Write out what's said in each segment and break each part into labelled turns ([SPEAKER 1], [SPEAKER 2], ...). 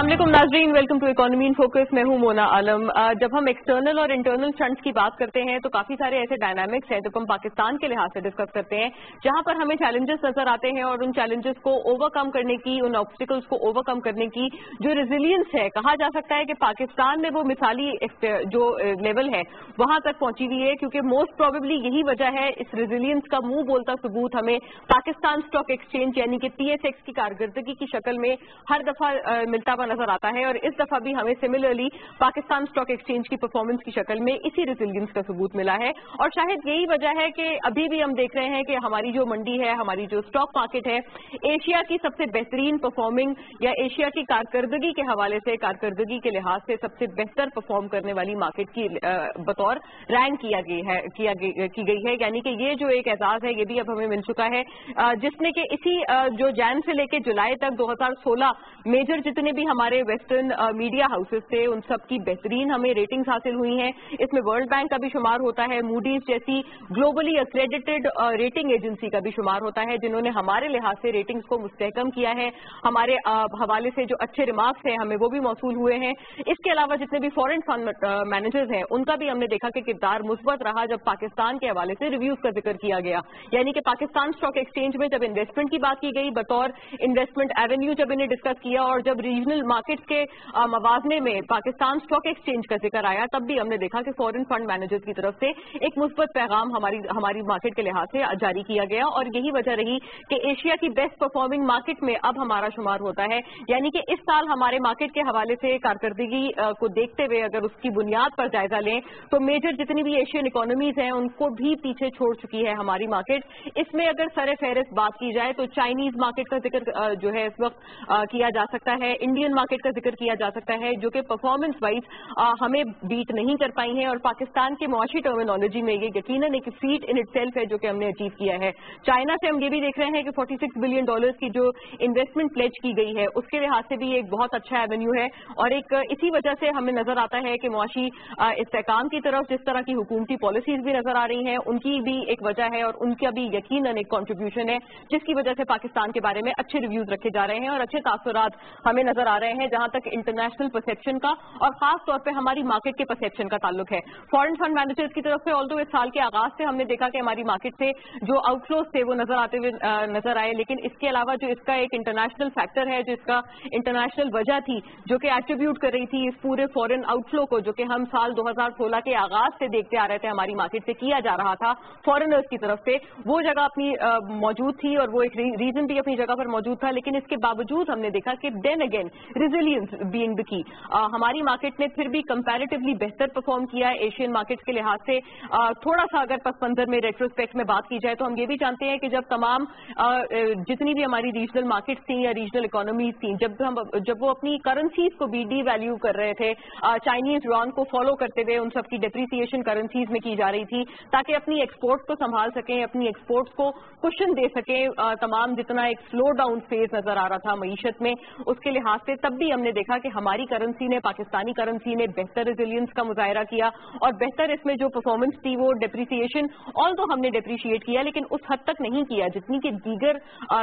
[SPEAKER 1] अस्सलाम वालेकुम नाजरीन, welcome to economy in focus. मैं हूं मोना आलम। जब हम एक्सटर्नल और इंटरनल फ्रंट्स की बात करते हैं तो काफी सारे ऐसे डायनामिक्स हैं जब हम पाकिस्तान के लिहाज से डिस्कस करते हैं जहां पर हमें चैलेंजेस नजर आते हैं और उन चैलेंजेस को ओवरकम करने की, उन ऑब्स्टिकल्स को ओवरकम करने की जो रेजिलियंस है, कहा जा सकता है कि पाकिस्तान में वो मिसाली जो लेवल है वहां तक पहुंची हुई है, क्योंकि मोस्ट प्रोबेबली यही वजह है इस रेजिलियंस का मुंह बोलता सबूत हमें पाकिस्तान स्टॉक एक्सचेंज यानी कि PSX की कारकर्दगी की शक्ल में हर दफा मिलता हुआ नजर आता है। और इस दफा भी हमें सिमिलरली पाकिस्तान स्टॉक एक्सचेंज की परफॉर्मेंस की शक्ल में इसी रेजिलियंस का सबूत मिला है। और शायद यही वजह है कि अभी भी हम देख रहे हैं कि हमारी जो मंडी है, हमारी जो स्टॉक मार्केट है, एशिया की सबसे बेहतरीन परफॉर्मिंग या एशिया की कारकर्दगी के हवाले से, कारकर्दगी के लिहाज से सबसे बेहतर परफॉर्म करने वाली मार्केट की बतौर रैंक की गई है। यानी कि ये जो एक एजाज है ये भी अब हमें मिल चुका है, जिसने कि इसी जो जैन से लेकर जुलाई तक 2016 मेजर जितने भी हमारे वेस्टर्न मीडिया हाउसेस थे उन सब की बेहतरीन हमें रेटिंग्स हासिल हुई हैं। इसमें वर्ल्ड बैंक का भी शुमार होता है, मूडीज जैसी ग्लोबली अक्रेडिटेड रेटिंग एजेंसी का भी शुमार होता है, जिन्होंने हमारे लिहाज से रेटिंग्स को मुस्तहकम किया है। हमारे हवाले से जो अच्छे रिमार्क्स हैं हमें वो भी मौसूल हुए हैं। इसके अलावा जितने भी फॉरेन फंड मैनेजर्स हैं उनका भी हमने देखा कि किरदार मुस्बत रहा जब पाकिस्तान के हवाले से रिव्यूज का जिक्र किया गया। यानी कि पाकिस्तान स्टॉक एक्सचेंज में जब इन्वेस्टमेंट की बात की गई, बतौर इन्वेस्टमेंट एवेन्यू जब इन्हें डिस्कस किया और जब रीजनल मार्केट्स के मवाजने में पाकिस्तान स्टॉक एक्सचेंज का जिक्र आया, तब भी हमने देखा कि फॉरेन फंड मैनेजर्स की तरफ से एक मुस्बत पैगाम हमारी मार्केट के लिहाज से जारी किया गया। और यही वजह रही कि एशिया की बेस्ट परफॉर्मिंग मार्केट में अब हमारा शुमार होता है। यानी कि इस साल हमारे मार्केट के हवाले से कारकर्दगी को देखते हुए अगर उसकी बुनियाद पर जायजा लें तो मेजर जितनी भी एशियन इकोनॉमीज हैं उनको भी पीछे छोड़ चुकी है हमारी मार्केट। इसमें अगर सरे फहरिस्त बात की जाए तो चाइनीज मार्केट का जिक्र जो है इस वक्त किया जा सकता है, इंडियन मार्केट का जिक्र किया जा सकता है, जो कि परफॉर्मेंस वाइज हमें बीट नहीं कर पाई हैं। और पाकिस्तान के मुआशी टर्मिनोलॉजी में ये यकीनन एक फीट इन इटसेल्फ है जो कि हमने अचीव किया है। चाइना से हम ये भी देख रहे हैं कि $46 बिलियन की जो इन्वेस्टमेंट प्लेज की गई है उसके लिहाज से भी एक बहुत अच्छा एवेन्यू है। और एक इसी वजह से हमें नजर आता है कि मुआशी इस्तेहकाम की तरफ जिस तरह की हुकूमती पॉलिसीज भी नजर आ रही हैं उनकी भी एक वजह है और उनका भी यकीनन एक कॉन्ट्रीब्यूशन है, जिसकी वजह से पाकिस्तान के बारे में अच्छे रिव्यूज रखे जा रहे हैं और अच्छे तासुरात हमें नजर आ रहे हैं जहां तक इंटरनेशनल परसेप्शन का और खास तौर पे हमारी मार्केट के परसेप्शन का ताल्लुक है। फॉरेन फंड मैनेजर्स की तरफ से ऑल्दो इस साल के आगाज से हमने देखा कि हमारी मार्केट से जो आउटफ्लोज थे वो नजर आते हुए नजर आए, लेकिन इसके अलावा जो इसका एक इंटरनेशनल फैक्टर है, जो इसका इंटरनेशनल वजह थी जो कि एट्रीब्यूट कर रही थी इस पूरे फॉरेन आउटफ्लो को, जो कि हम साल 2016 के आगाज से देखते आ रहे थे हमारी मार्केट से किया जा रहा था फॉरेनर्स की तरफ से, वो जगह अपनी मौजूद थी और वो एक रीजन भी अपनी जगह पर मौजूद था। लेकिन इसके बावजूद हमने देखा कि then again resilience being the key, हमारी मार्केट ने फिर भी कंपैरेटिवली बेहतर परफॉर्म किया है एशियन मार्केट्स के लिहाज से। थोड़ा सा अगर पस मंजर में रेट्रोस्पेक्ट में बात की जाए तो हम ये भी जानते हैं कि जब तमाम जितनी भी हमारी रीजनल मार्केट्स थी या रीजनल इकोनॉमीज थी, जब वो अपनी करेंसीज को भी डी वैल्यू कर रहे थे, चाइनीज युआन को फॉलो करते हुए उन सबकी डेप्रिसिएशन करेंसीज में की जा रही थी ताकि अपनी एक्सपोर्ट्स को संभाल सकें, अपनी एक्सपोर्ट्स को कुशन दे सकें। तमाम जितना एक स्लो डाउन फेज नजर आ रहा था मईशत में उसके लिहाज से, तब भी हमने देखा कि हमारी करेंसी ने, पाकिस्तानी करेंसी ने बेहतर रेजिलियंस का मुजाहरा किया और बेहतर इसमें जो परफॉर्मेंस थी वो डेप्रिसिएशन ऑल्दो हमने डेप्रिशिएट किया लेकिन उस हद तक नहीं किया जितनी कि दीगर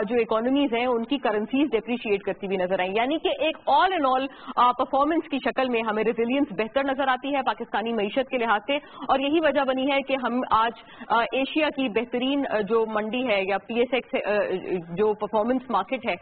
[SPEAKER 1] जो इकोनॉमीज हैं उनकी करेंसीज डेप्रिशिएट करती हुई नजर आई। यानी कि एक ऑल एंड ऑल परफॉर्मेंस की शक्ल में हमें रेजिलियंस बेहतर नजर आती है पाकिस्तानी मईशत के लिहाज से। और यही वजह बनी है कि हम आज एशिया की बेहतरीन जो मंडी है या PSX जो परफॉर्मेंस मार्केट है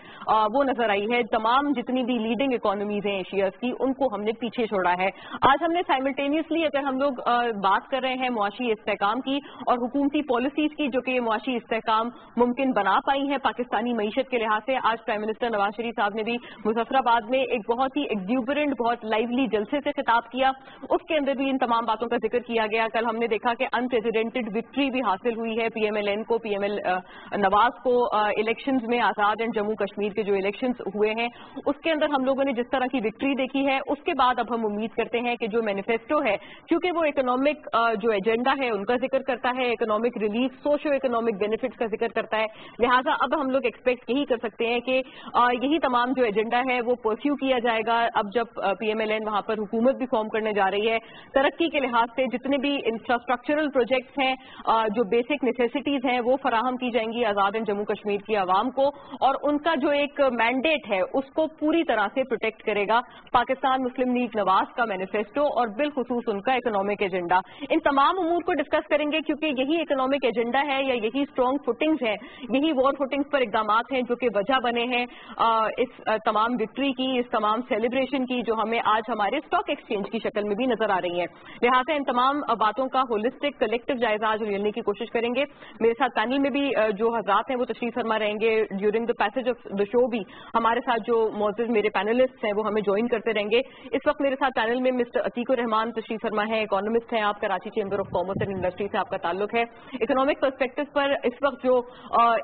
[SPEAKER 1] वो नजर आई है। तमाम जितनी भी लीडिंग इकोनॉमीज हैं एशिया की उनको हमने पीछे छोड़ा है। आज हमने साइमल्टेनियसली अगर हम लोग बात कर रहे हैं मुआशी इस्तेहकाम की और हुकूमती पॉलिसीज की जो कि मुआशी इस्तेहकाम मुमकिन बना पाई है पाकिस्तानी मईशत के लिहाज से, आज प्राइम मिनिस्टर नवाज शरीफ साहब ने भी मुजफ्फराबाद में एक बहुत ही एक्सुबरेंट, बहुत लाइवली जलसे से खिताब किया, उसके अंदर भी इन तमाम बातों का जिक्र किया गया। कल हमने देखा कि अनप्रेसिडेंटेड विक्ट्री भी हासिल हुई है PMLN को, PML नवाज को इलेक्शंस में, आजाद एंड जम्मू कश्मीर के जो इलेक्शंस हुए हैं उसके अंदर हम लोगों ने जिस तरह की विक्ट्री देखी है उसके बाद अब हम उम्मीद करते हैं कि जो मैनिफेस्टो है, क्योंकि वो इकोनॉमिक जो एजेंडा है उनका जिक्र करता है, economic relief, socio economic benefits का जिक्र करता है, लिहाजा अब हम लोग एक्सपेक्ट यही कर सकते हैं कि यही तमाम जो एजेंडा है वो परस्यू किया जाएगा। अब जब PMLN वहां पर हुकूमत भी फॉर्म करने जा रही है, तरक्की के लिहाज से जितने भी इंफ्रास्ट्रक्चरल प्रोजेक्ट्स हैं, जो बेसिक नेसेसिटीज हैं वो फराहम की जाएंगी आजाद एंड जम्मू कश्मीर की आवाम को, और उनका जो एक मैंडेट है उसको पूरी तरह तरह से प्रोटेक्ट करेगा पाकिस्तान मुस्लिम लीग नवाज का मैनिफेस्टो और बिलखुसूस उनका इकोनॉमिक एजेंडा। इन तमाम उमूर को डिस्कस करेंगे क्योंकि यही इकोनॉमिक एजेंडा है या यही स्ट्रॉन्ग फुटिंग्स हैं, यही वॉर फुटिंग्स पर इकदाम हैं जो कि वजह बने हैं इस तमाम विक्ट्री की, इस तमाम सेलिब्रेशन की जो हमें आज हमारे स्टॉक एक्सचेंज की शक्ल में भी नजर आ रही है। लिहाजा इन तमाम बातों का होलिस्टिक कलेक्टिव जायजा आज लेने की कोशिश करेंगे। मेरे साथ पैनल में भी जो हजरात हैं वो तशरीफ फरमा रहेंगे। During the passage of the show भी हमारे साथ जो मौजूद मेरे पैनलिस्ट हैं वो हमें ज्वाइन करते रहेंगे। इस वक्त मेरे साथ पैनल में मिस्टर अतीकुर रहमान तशरीफ फरमा है, इकोनॉमिस्ट हैं आप, Karachi chamber of commerce and industry से आपका ताल्लुक है। इकोनॉमिक पर्सपेक्टिव पर इस वक्त जो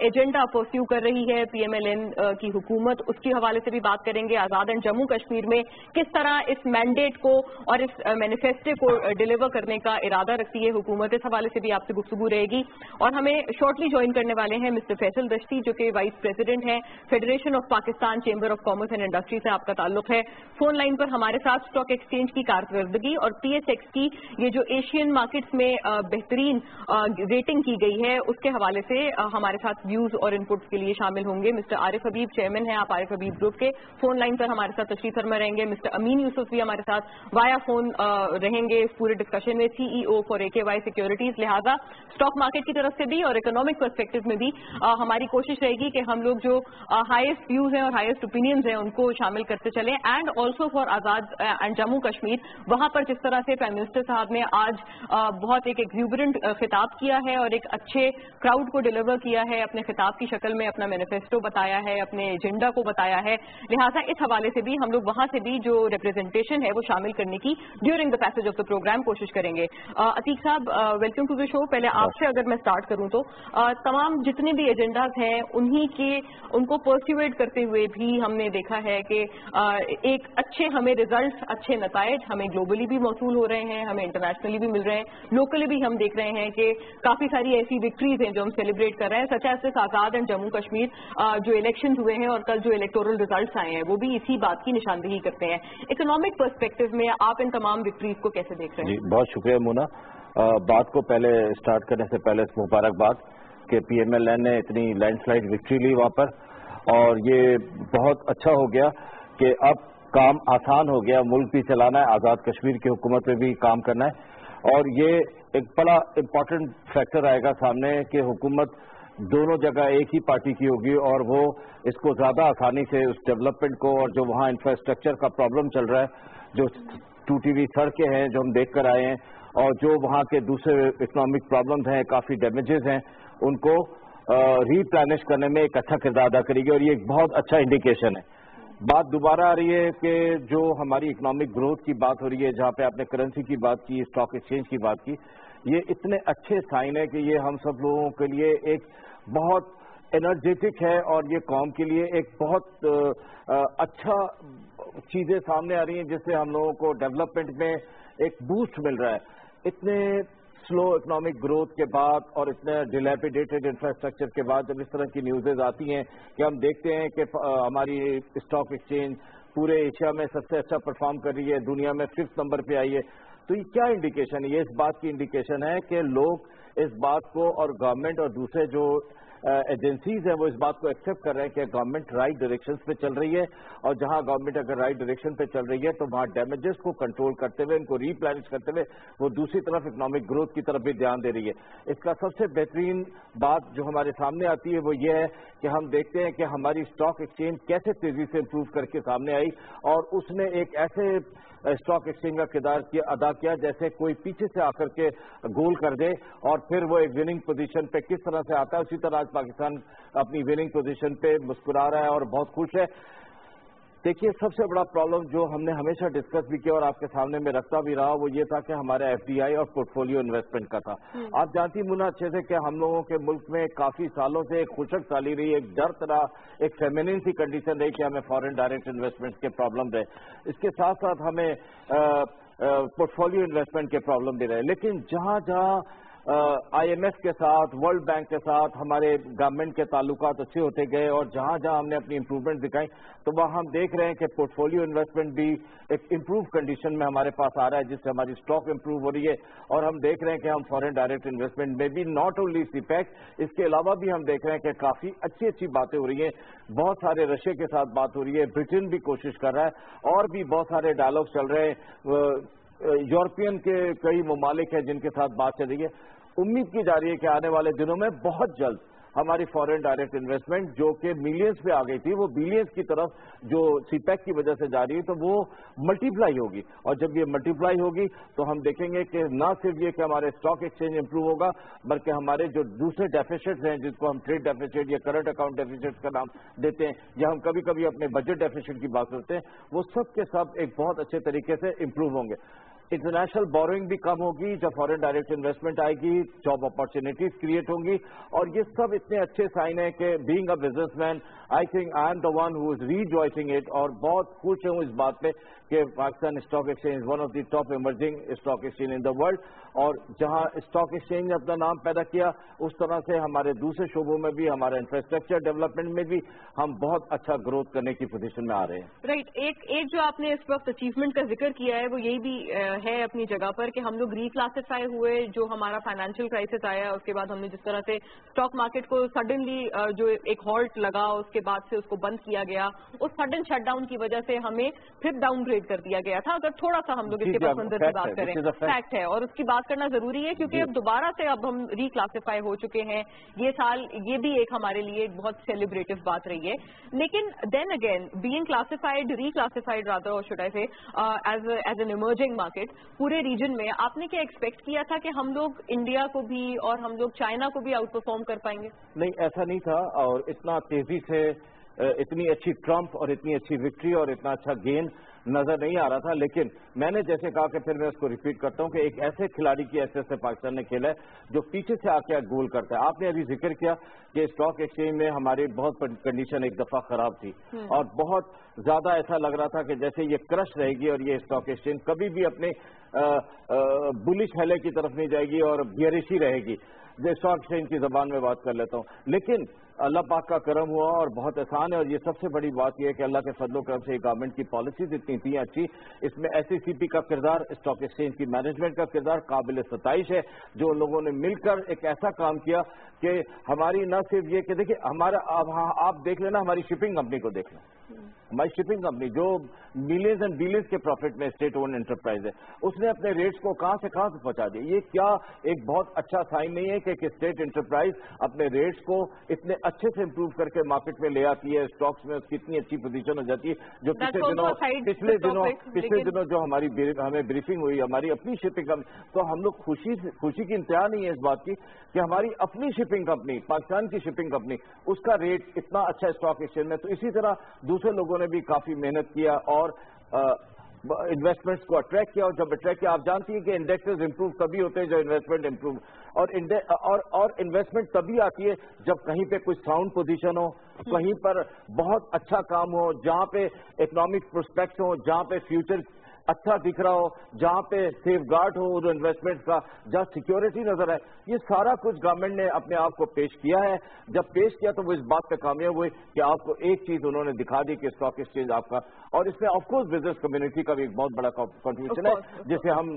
[SPEAKER 1] एजेंडा परस्यू कर रही है पीएमएलएन की हुकूमत, उसके हवाले से भी बात करेंगे। आजाद एंड जम्मू कश्मीर में किस तरह इस मैंडेट को और इस मैनिफेस्टो को डिलीवर करने का इरादा रखती है हुकूमत, इस हवाले से भी आपसे गुफ्तगू रहेगी। और हमें शॉर्टली ज्वाइन करने वाले हैं मिस्टर फैसल दश्ती जो कि वाइस प्रेसिडेंट हैं federation of Pakistan chamber of commerce and industry से आपका ताल्लुक है। फोन लाइन पर हमारे साथ स्टॉक एक्सचेंज की कारकर्दगी और पीएसएक्स की ये जो एशियन मार्केट्स में बेहतरीन रेटिंग की गई है उसके हवाले से हमारे साथ व्यूज और इनपुट्स के लिए शामिल होंगे मिस्टर आरिफ हबीब, चेयरमैन हैं आप आरिफ हबीब ग्रुप के। फोन लाइन पर हमारे साथ तशरीफ फरमा रहेंगे। मिस्टर अमीन यूसुफ भी हमारे साथ वाया फोन रहेंगे इस पूरे डिस्कशन में, सीईओ फॉर एकेवाई सिक्योरिटीज। लिहाजा स्टॉक मार्केट की तरफ से भी और इकोनॉमिक पर्सपेक्टिव में भी हमारी कोशिश रहेगी कि हम लोग जो हाईएस्ट व्यूज हैं और हाईएस्ट ओपिनियंस हैं उनको शामिल करते चलें। And also for Azad and Jammu Kashmir, वहां पर जिस तरह से प्राइम मिनिस्टर साहब ने आज बहुत एक एग्जूबरेंट खिताब किया है और एक अच्छे क्राउड को डिलीवर किया है, अपने खिताब की शक्ल में अपना मैनिफेस्टो बताया है, अपने एजेंडा को बताया है। लिहाजा इस हवाले से भी हम लोग वहां से भी जो रिप्रेजेंटेशन है वो शामिल करने की during the passage of the program कोशिश करेंगे। अतीक साहब, वेलकम टू द शो। पहले आपसे अगर मैं स्टार्ट करूं तो तमाम जितने भी एजेंडाज हैं उन्हीं के उनको परस्यूएट करते हुए भी हमने देखा है कि एक अच्छे हमें रिजल्ट, अच्छे नतायज हमें ग्लोबली भी मौसूल हो रहे हैं, हमें इंटरनेशनली भी मिल रहे हैं, लोकली भी हम देख रहे हैं कि काफी सारी ऐसी विक्ट्रीज हैं जो हम सेलिब्रेट कर रहे हैं, such as Azad and Jammu Kashmir जो इलेक्शन हुए हैं और कल जो इलेक्टोरल रिजल्ट्स आए हैं वो भी इसी बात की निशानदेही करते हैं। इकोनॉमिक पर्सपेक्टिव में आप इन तमाम विक्ट्रीज को कैसे देख रहे हैं?
[SPEAKER 2] जी, बहुत शुक्रिया मोना। बात को पहले स्टार्ट करने से पहले मुबारकबाद कि पीएमएलएन ने इतनी लैंडस्लाइड विक्ट्री ली वहां पर, और ये बहुत अच्छा हो गया कि अब काम आसान हो गया, मुल्क भी चलाना है, आज़ाद कश्मीर की हुकूमत में भी काम करना है। और ये एक बड़ा इम्पॉर्टेंट फैक्टर आएगा सामने कि हुकूमत दोनों जगह एक ही पार्टी की होगी और वो इसको ज़्यादा आसानी से उस डेवलपमेंट को, और जो वहाँ इंफ्रास्ट्रक्चर का प्रॉब्लम चल रहा है, जो टूटी हुई सड़कें हैं जो हम देख कर आए हैं, और जो वहाँ के दूसरे इकोनॉमिक प्रॉब्लम्स हैं, काफ़ी डैमेजेस हैं, उनको रीप्लेनिश करने में एक अच्छा किरदार अदा करेगी। और ये एक बहुत अच्छा इंडिकेशन है। बात दोबारा आ रही है कि जो हमारी इकोनॉमिक ग्रोथ की बात हो रही है, जहाँ पे आपने करेंसी की बात की, स्टॉक एक्सचेंज की बात की, ये इतने अच्छे साइन है कि ये हम सब लोगों के लिए एक बहुत एनर्जेटिक है और ये कौम के लिए एक बहुत अच्छा चीजें सामने आ रही हैं जिससे हम लोगों को डेवलपमेंट में एक बूस्ट मिल रहा है। इतने स्लो इकोनॉमिक ग्रोथ के बाद और इतने डिलैपिडेटेड इंफ्रास्ट्रक्चर के बाद जब इस तरह की न्यूज़ेज आती हैं कि हम देखते हैं कि हमारी स्टॉक एक्सचेंज पूरे एशिया में सबसे अच्छा परफॉर्म कर रही है, दुनिया में 5th नंबर पे आई है, तो ये क्या इंडिकेशन है? ये इस बात की इंडिकेशन है कि लोग इस बात को, और गवर्नमेंट और दूसरे जो एजेंसीज हैं वो इस बात को एक्सेप्ट कर रहे हैं कि गवर्नमेंट राइट डायरेक्शन पे चल रही है, और जहां गवर्नमेंट अगर राइट डायरेक्शन पे चल रही है तो वहां डैमेजेस को कंट्रोल करते हुए, इनको रीप्लेनिश करते हुए वो दूसरी तरफ इकोनॉमिक ग्रोथ की तरफ भी ध्यान दे रही है। इसका सबसे बेहतरीन बात जो हमारे सामने आती है वो ये है कि हम देखते हैं कि हमारी स्टॉक एक्सचेंज कैसे तेजी से इंप्रूव करके सामने आई, और उसने एक ऐसे स्टॉक एक्सचेंज का किरदार अदा किया जैसे कोई पीछे से आकर के गोल कर दे और फिर वो एक विनिंग पोजीशन पे किस तरह से आता है, उसी तरह आज पाकिस्तान अपनी विनिंग पोजीशन पे मुस्कुरा रहा है और बहुत खुश है। देखिए, सबसे बड़ा प्रॉब्लम जो हमने हमेशा डिस्कस भी किया और आपके सामने में रखता भी रहा वो ये था कि हमारा एफडीआई और पोर्टफोलियो इन्वेस्टमेंट का था। आप जानती मुन्ना अच्छे से कि हम लोगों के मुल्क में काफी सालों से एक खुशक साली रही, एक डर तरह, एक फेमिनिन सी कंडीशन रही कि हमें फॉरेन डायरेक्ट इन्वेस्टमेंट के प्रॉब्लम रहे, इसके साथ साथ हमें पोर्टफोलियो इन्वेस्टमेंट के प्रॉब्लम भी रहे। लेकिन जहां जहां IMF کے ساتھ, ورلڈ بینک کے ساتھ ہمارے گورنمنٹ کے تعلقات اچھے ہوتے گئے, اور جہاں جہاں ہم نے اپنی امپروومنٹ دکھائی تو وہاں ہم دیکھ رہے ہیں کہ پورٹ فولیو انویسٹمنٹ بھی ایک امپروو کنڈیشن میں ہمارے پاس آ رہا ہے, جس سے ہماری اسٹاک امپروو ہو رہی ہے. اور ہم دیکھ رہے ہیں کہ ہم فورن ڈائریکٹ انویسٹمنٹ میں بھی ناٹ اونلی سی پیک, اس کے علاوہ بھی ہم دیکھ رہے ہیں کہ کافی اچھی اچھی باتیں ہو رہی ہیں. بہت سارے رشیا کے ساتھ بات ہو رہی ہے, برٹن بھی کوشش کر رہا ہے, اور بھی بہت سارے ڈائلاگ چل رہے ہیں. یورپین کے کئی ممالک ہیں جن کے ساتھ بات چل رہی ہے. امید کی جا رہی ہے کہ آنے والے دنوں میں بہت جلد ہماری فورن ڈائریکٹ انویسٹمنٹ جو کہ ملینز پہ آ گئی تھی وہ بلینز کی طرف جو سی پیک کی وجہ سے جا رہی ہے تو وہ ملٹیپلائی ہوگی. اور جب یہ ملٹیپلائی ہوگی تو ہم دیکھیں گے کہ نہ صرف یہ کہ ہمارے اسٹاک ایکسچینج امپروو ہوگا, بلکہ ہمارے جو دوسرے ڈیفیسٹس ہیں جس کو ہم ٹریڈ ڈیفیسٹ یا کرنٹ اکاؤنٹ ڈیفیسٹ کا نام دیتے ہیں, یا ہم کبھی کبھی اپنے بجٹ ڈیفیسٹ کی بات کرتے ہیں, وہ سب کے سب ایک بہت اچھے طریقے سے امپروو ہوں گے. انٹرنیشنل بوروئنگ بھی کم ہوگی جب فورن ڈائریکٹ انویسٹمنٹ آئے گی, جاب اپارچونیٹیز کریٹ ہوں گی, اور یہ سب اتنے اچھے سائن ہیں کہ being a businessman I think I am the one who is rejoicing it, اور بہت خوش ہوں اس بات پہ کہ Pakistan stock exchange one of the top emerging stock exchange in the world. اور جہاں اسٹاک ایکسچینج نے اپنا نام پیدا کیا, اس طرح سے ہمارے دوسرے شعبوں میں بھی, ہمارا انفراسٹرکچر ڈیولپمنٹ میں بھی ہم بہت اچھا گروتھ کرنے کی پوزیشن میں آ رہے ہیں.
[SPEAKER 1] رائٹ, ایک جو آپ نے اس وقت اچیومنٹ کا ذکر کیا ہے وہ یہی بھی ہے اپنی جگہ پر کہ ہم لوگ ری کلاسیفائی ہوئے. جو ہمارا فائنینشیل کرائسس آیا اس کے بعد ہم نے جس طرح سے اسٹاک مارکیٹ کو سڈنلی جو ایک ہالٹ لگا, اس کے بعد سے اس کو بند کیا گیا, اس سڈن شٹ ڈاؤن کی وجہ سے ہمیں پھر ڈاؤن گریڈ کر دیا گیا تھا. اگر تھوڑا سا ہم لوگ اس کے پس منظر کی بات کریں, فیکٹ ہے اور اس کی بات کرنا ضروری ہے کیونکہ اب دوبارہ سے اب ہم ری کلاسیفائی ہو چکے ہیں. یہ سال یہ بھی ایک ہمارے لیے ایک بہت سیلیبریٹو بات رہی ہے. لیکن then again being classified, reclassified rather should I say as an emerging market پورے ریجن میں, آپ نے کیا ایکسپیکٹ کیا تھا کہ ہم لوگ انڈیا کو بھی اور ہم لوگ چائنا کو بھی آؤٹ پرفارم کر پائیں گے؟
[SPEAKER 2] نہیں, ایسا نہیں تھا, اور اتنا تیزی سے اتنی اچھی ٹرمپ اور اتنی اچھی وکٹری اور اتنا اچھا گین نظر نہیں آ رہا تھا. لیکن میں نے جیسے کہا کہ پھر میں اس کو ریپیٹ کرتا ہوں کہ ایک ایسے کھلاڑی کی حیثیت سے پاکستان نے کھیلا ہے جو پیچھے سے آ کے گول کرتا ہے. آپ نے ابھی ذکر کیا کہ اسٹاک ایکسچینج میں ہماری بہت کنڈیشن ایک دفعہ خراب تھی, اور بہت زیادہ ایسا لگ رہا تھا کہ جیسے یہ کرش رہے گی اور یہ اسٹاک ایکسچینج کبھی بھی اپنے بلش ہیلے کی طرف نہیں جائے گی اور بیئرشی رہے گی. اسٹاک ایکسچینج کی زبان میں بات کر لیتا ہوں. لیکن اللہ پاک کا کرم ہوا اور بہت آسان ہے, اور یہ سب سے بڑی بات یہ ہے کہ اللہ کے فضل و کرم سے گورنمنٹ کی پالیسیز اتنی تھیں اچھی. اس میں ایس ای سی پی کا کردار, اسٹاک ایکسچینج کی مینجمنٹ کا کردار قابل ستائش ہے, جو ان لوگوں نے مل کر ایک ایسا کام کیا کہ ہماری نہ صرف یہ کہ دیکھیں ہمارا, آپ دیکھ لینا ہماری شپنگ کمپنی کو دیکھ لیں, ہماری شپنگ کمپنی جو ملینز اینڈ بلینز کے پروفٹ میں اسٹیٹ اون انٹرپرائز ہے, اس نے اپنے ریٹس کو کہاں سے پہنچا دیا. یہ کیا ایک بہت اچھا سائن نہیں ہے کہ ایک اسٹیٹ انٹرپرائز اپنے ریٹس کو اتنے اچھے سے امپروو کر کے مارکیٹ میں لے آتی ہے, اسٹاکس میں اس کی اتنی اچھی پوزیشن ہو جاتی ہے. جو پچھلے دنوں جو ہمیں بریفنگ ہوئی ہماری اپنی شپنگ کمپنی, تو ہم لوگ خوشی کی انتہا نہیں ہے اس بات کی کہ ہماری اپنی شپنگ کمپنی, پاکستان کی شپنگ کمپنی, اس کا ریٹ اتنا اچھا اسٹاک ایکسچینج میں. تو اسی طرح دوسرے لوگوں نے بھی کافی محنت کیا اور انویسٹمنٹس کو اٹریکٹ کیا, اور جب اٹریکٹ کیا, آپ جانتی ہیں کہ انڈیکسز امپروو تبھی ہوتے ہیں جب انویسٹمنٹ امپروو, اور انویسٹمنٹ تبھی آتی ہے جب کہیں پہ کوئی ساؤنڈ پوزیشن ہو, کہیں پر بہت اچھا کام ہو, جہاں پہ اکنامک پروسپیکٹس ہو, جہاں پہ فیوچر اچھا دکھ رہا ہو, جہاں پہ سیف گارڈ ہو جو انویسٹمنٹ کا, جہاں سیکیورٹی نظر آئے. یہ سارا کچھ گورنمنٹ نے اپنے آپ کو پیش کیا ہے. جب پیش کیا تو وہ اس بات پہ کامیاب ہوئے کہ آپ کو ایک چیز انہوں نے دکھا دی کہ اسٹاک ایکسچینج آپ کا, اور اس میں آف کورس بزنس کمیونٹی کا بھی ایک بہت بڑا کنٹریبیوشن ہے جسے ہم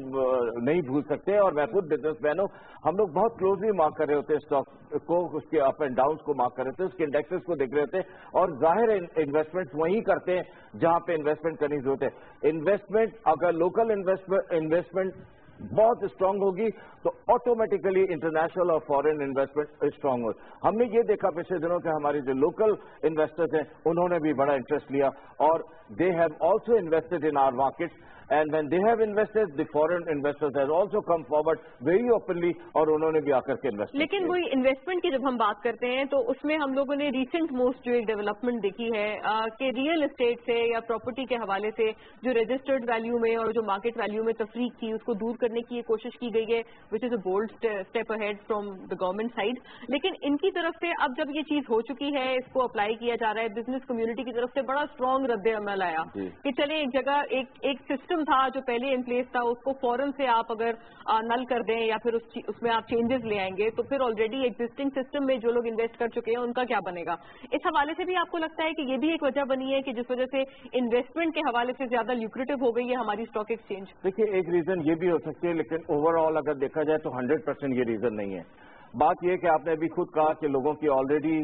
[SPEAKER 2] نہیں بھول سکتے. اور میں خود بزنس مین ہوں, ہم لوگ بہت کلوزلی مارک کر رہے ہوتے ہیں اسٹاک کو, اس کے اپ اینڈ ڈاؤنس کو مارک کر رہے ہوتے ہیں, اس کے انڈیکسز کو دیکھ رہے ہوتے ہیں, اور ظاہر انویسٹمنٹ وہیں کرتے ہیں جہاں پہ انویسٹمنٹ کرنی ضرورت ہے. انویسٹمنٹ اگر لوکل انویسٹمنٹ بہت اسٹرانگ ہوگی تو آٹومیٹیکلی انٹرنیشنل اور فورن انویسٹمنٹ اسٹرانگ ہوگی. ہم نے یہ دیکھا پچھلے دنوں کہ ہمارے جو لوکل انویسٹرز ہیں انہوں نے بھی بڑا انٹرسٹ لیا, اور they have also invested in our markets, and when they have invested, the foreign investors have also come forward very openly, اور انہوں نے بھی آ کر کے انویسٹ.
[SPEAKER 1] لیکن وہی انویسٹمنٹ کی جب ہم بات کرتے ہیں تو اس میں ہم لوگوں نے ریسنٹ موسٹ جو ایک ڈیولپمنٹ دیکھی ہے کہ ریئل اسٹیٹ سے یا پراپرٹی کے حوالے سے جو رجسٹرڈ ویلیو میں اور جو مارکیٹ ویلیو میں تفریق تھی اس کو دور کرنے کی کوشش کی گئی ہے, which is a bold step ahead from the government side. لیکن ان کی طرف سے اب جب یہ چیز ہو چکی ہے, اس کو اپلائی کیا جا رہا ہے, بزنس کمیونٹی کی طرف سے بڑا اسٹرانگ رد عمل آیا کہ چلیں ایک جگہ ایک سسٹم सिस्टम था जो पहले इन प्लेस था उसको फौरन से आप अगर नल कर दें या फिर उसमें आप चेंजेस ले आएंगे तो फिर ऑलरेडी एग्जिस्टिंग सिस्टम में जो लोग इन्वेस्ट कर चुके हैं उनका क्या बनेगा? इस हवाले से भी आपको लगता है कि ये भी एक वजह बनी है कि जिस वजह से इन्वेस्टमेंट के हवाले से ज्यादा ल्यूक्रेटिव हो गई है हमारी स्टॉक एक्सचेंज?
[SPEAKER 2] देखिए, एक रीजन ये भी हो सकती है, लेकिन ओवरऑल अगर देखा जाए तो 100% ये रीजन नहीं है। बात यह कि आपने अभी खुद कहा कि लोगों की already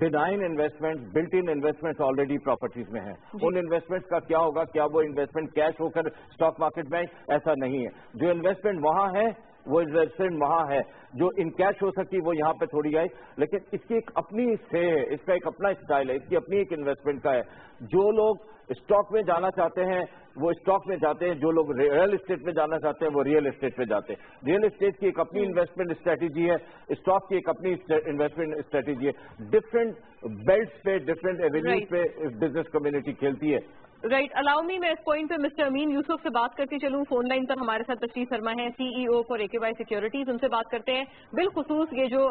[SPEAKER 2] benign investment, built in investments already properties में है। उन इन्वेस्टमेंट्स का क्या होगा? क्या वो इन्वेस्टमेंट कैश होकर स्टॉक मार्केट में? ऐसा नहीं है। जो इन्वेस्टमेंट वहां है वो इन्वेस्टमेंट वहां है, जो इन कैश हो सकती है वो यहाँ पे थोड़ी आई, लेकिन इसकी एक अपनी से है, इसका एक अपना स्टाइल है, इसकी अपनी एक इन्वेस्टमेंट का है। जो लोग स्टॉक में जाना चाहते हैं वो स्टॉक में जाते हैं, जो लोग रियल एस्टेट में जाना चाहते हैं वो रियल एस्टेट में जाते हैं। रियल एस्टेट की एक अपनी इन्वेस्टमेंट स्ट्रेटेजी है, स्टॉक की एक अपनी इन्वेस्टमेंट स्ट्रेटेजी है। डिफरेंट बेल्ट्स पे, डिफरेंट एवेन्यूज पे बिजनेस कम्युनिटी खेलती है।
[SPEAKER 1] राइट, अलाउ मी, मैं इस पॉइंट पे मिस्टर अमीन यूसुफ से बात करती चलूं। फोन लाइन पर हमारे साथ तशरीफ फरमा है सीईओ फॉर AKY सिक्योरिटीज, उनसे बात करते हैं बिलखुसूस ये जो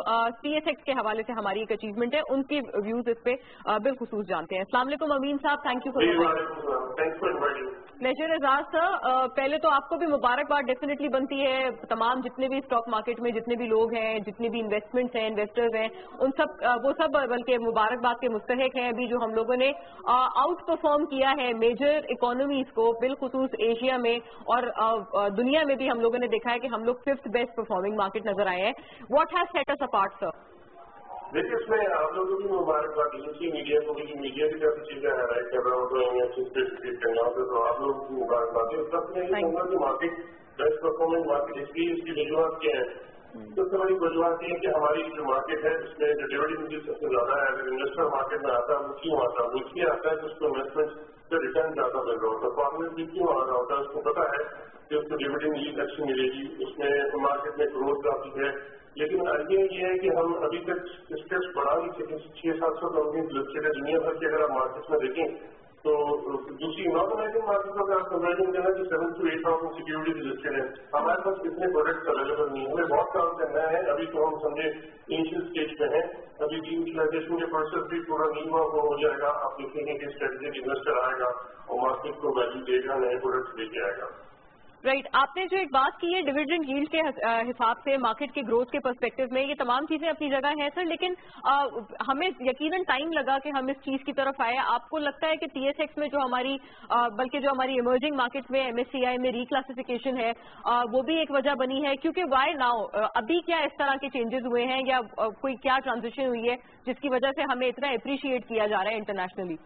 [SPEAKER 1] TSX के हवाले से हमारी एक अचीवमेंट है उनके व्यूज इस पे बिलखुसूस जानते हैं। अस्सलाम वालेकुम अमीन साहब, thank you for pleasure Ejaz sir. पहले तो आपको भी मुबारकबाद डेफिनेटली बनती है, तमाम जितने भी स्टॉक मार्केट में जितने भी लोग हैं, जितने भी इन्वेस्टमेंट्स हैं, इन्वेस्टर्स हैं, उन सब वो सब बल्कि मुबारकबाद के मुस्तहिक हैं। अभी जो हम लोगों ने आउट परफॉर्म किया है मेजर इकोनॉमीज को, बिलखुसूस एशिया में और दुनिया में भी हम लोगों ने देखा है कि हम लोग 5th बेस्ट परफॉर्मिंग मार्केट नजर आए हैं। What has set us apart sir?
[SPEAKER 3] देखिए, इसमें आप लोगों को भी मुबारकबाद दीजिए, मीडिया को भी, मीडिया की तरफ चीजें हाईलाइट कर रहा हूँ तो आप लोगों को मुबारकबाद। उस वक्त मैं ये कहूँगा कि मार्केट बेस्ट परफॉर्मिंग मार्केट इसकी वजूहत क्या है? सबसे बड़ी वजूहत ये कि हमारी जो मार्केट है उसमें जो डिविडेंड सबसे ज्यादा है। अगर इन्वेस्टर मार्केट में आता है वो क्यों आता है? वो इसलिए आता है कि उसको इन्वेस्टमेंट से रिटर्न ज्यादा मिल रहा होता है। फॉर्मूले भी क्यों आ रहा होता है? उसको पता है कि उसको डिविडेंड यील्ड अच्छी मिलेगी, उसमें मार्केट में ग्रोथ काफी है। लेकिन अर्जिंग ये है कि हम अभी तक स्टेप्स बढ़ा नहीं सके। 600-700 कंपनीज लिस्टेड है दुनिया भर की। अगर आप मार्केट में देखें तो दूसरी नॉन अमेरिकन मार्केट में आप कंपेरिजन करना कि 7,000 to 8,000 सिक्योरिटीज लिस्टेड है। हमारे पास इतने प्रोडक्ट्स अवेलेबल नहीं है, हमें बहुत काम करना है। अभी तो हम समझे इनिशियल स्टेज पे हैं, अभी यूटिलाइजेशन के प्रोसेस भी पूरा नहीं हुआ, वो हो जाएगा। आप देखेंगे कि स्ट्रेटेजिक इन्वेस्टर आएगा और मार्केट को वैल्यू देगा, नए प्रोडक्ट्स लेके आएगा।
[SPEAKER 1] राइट, आपने जो एक बात की है डिविडेंड यील्ड के हिसाब से मार्केट के ग्रोथ के पर्सपेक्टिव में, ये तमाम चीजें अपनी जगह हैं सर, लेकिन हमें यकीनन टाइम लगा कि हम इस चीज की तरफ आए। आपको लगता है कि TSX में जो हमारी बल्कि जो हमारी इमर्जिंग मार्केट्स में MSCI में रिक्लासिफिकेशन है वो भी एक वजह बनी है? क्योंकि वाई नाउ, अभी क्या इस तरह के चेंजेस हुए हैं या कोई क्या ट्रांजिशन हुई है जिसकी वजह से हमें इतना अप्रिशिएट किया जा रहा है इंटरनेशनली?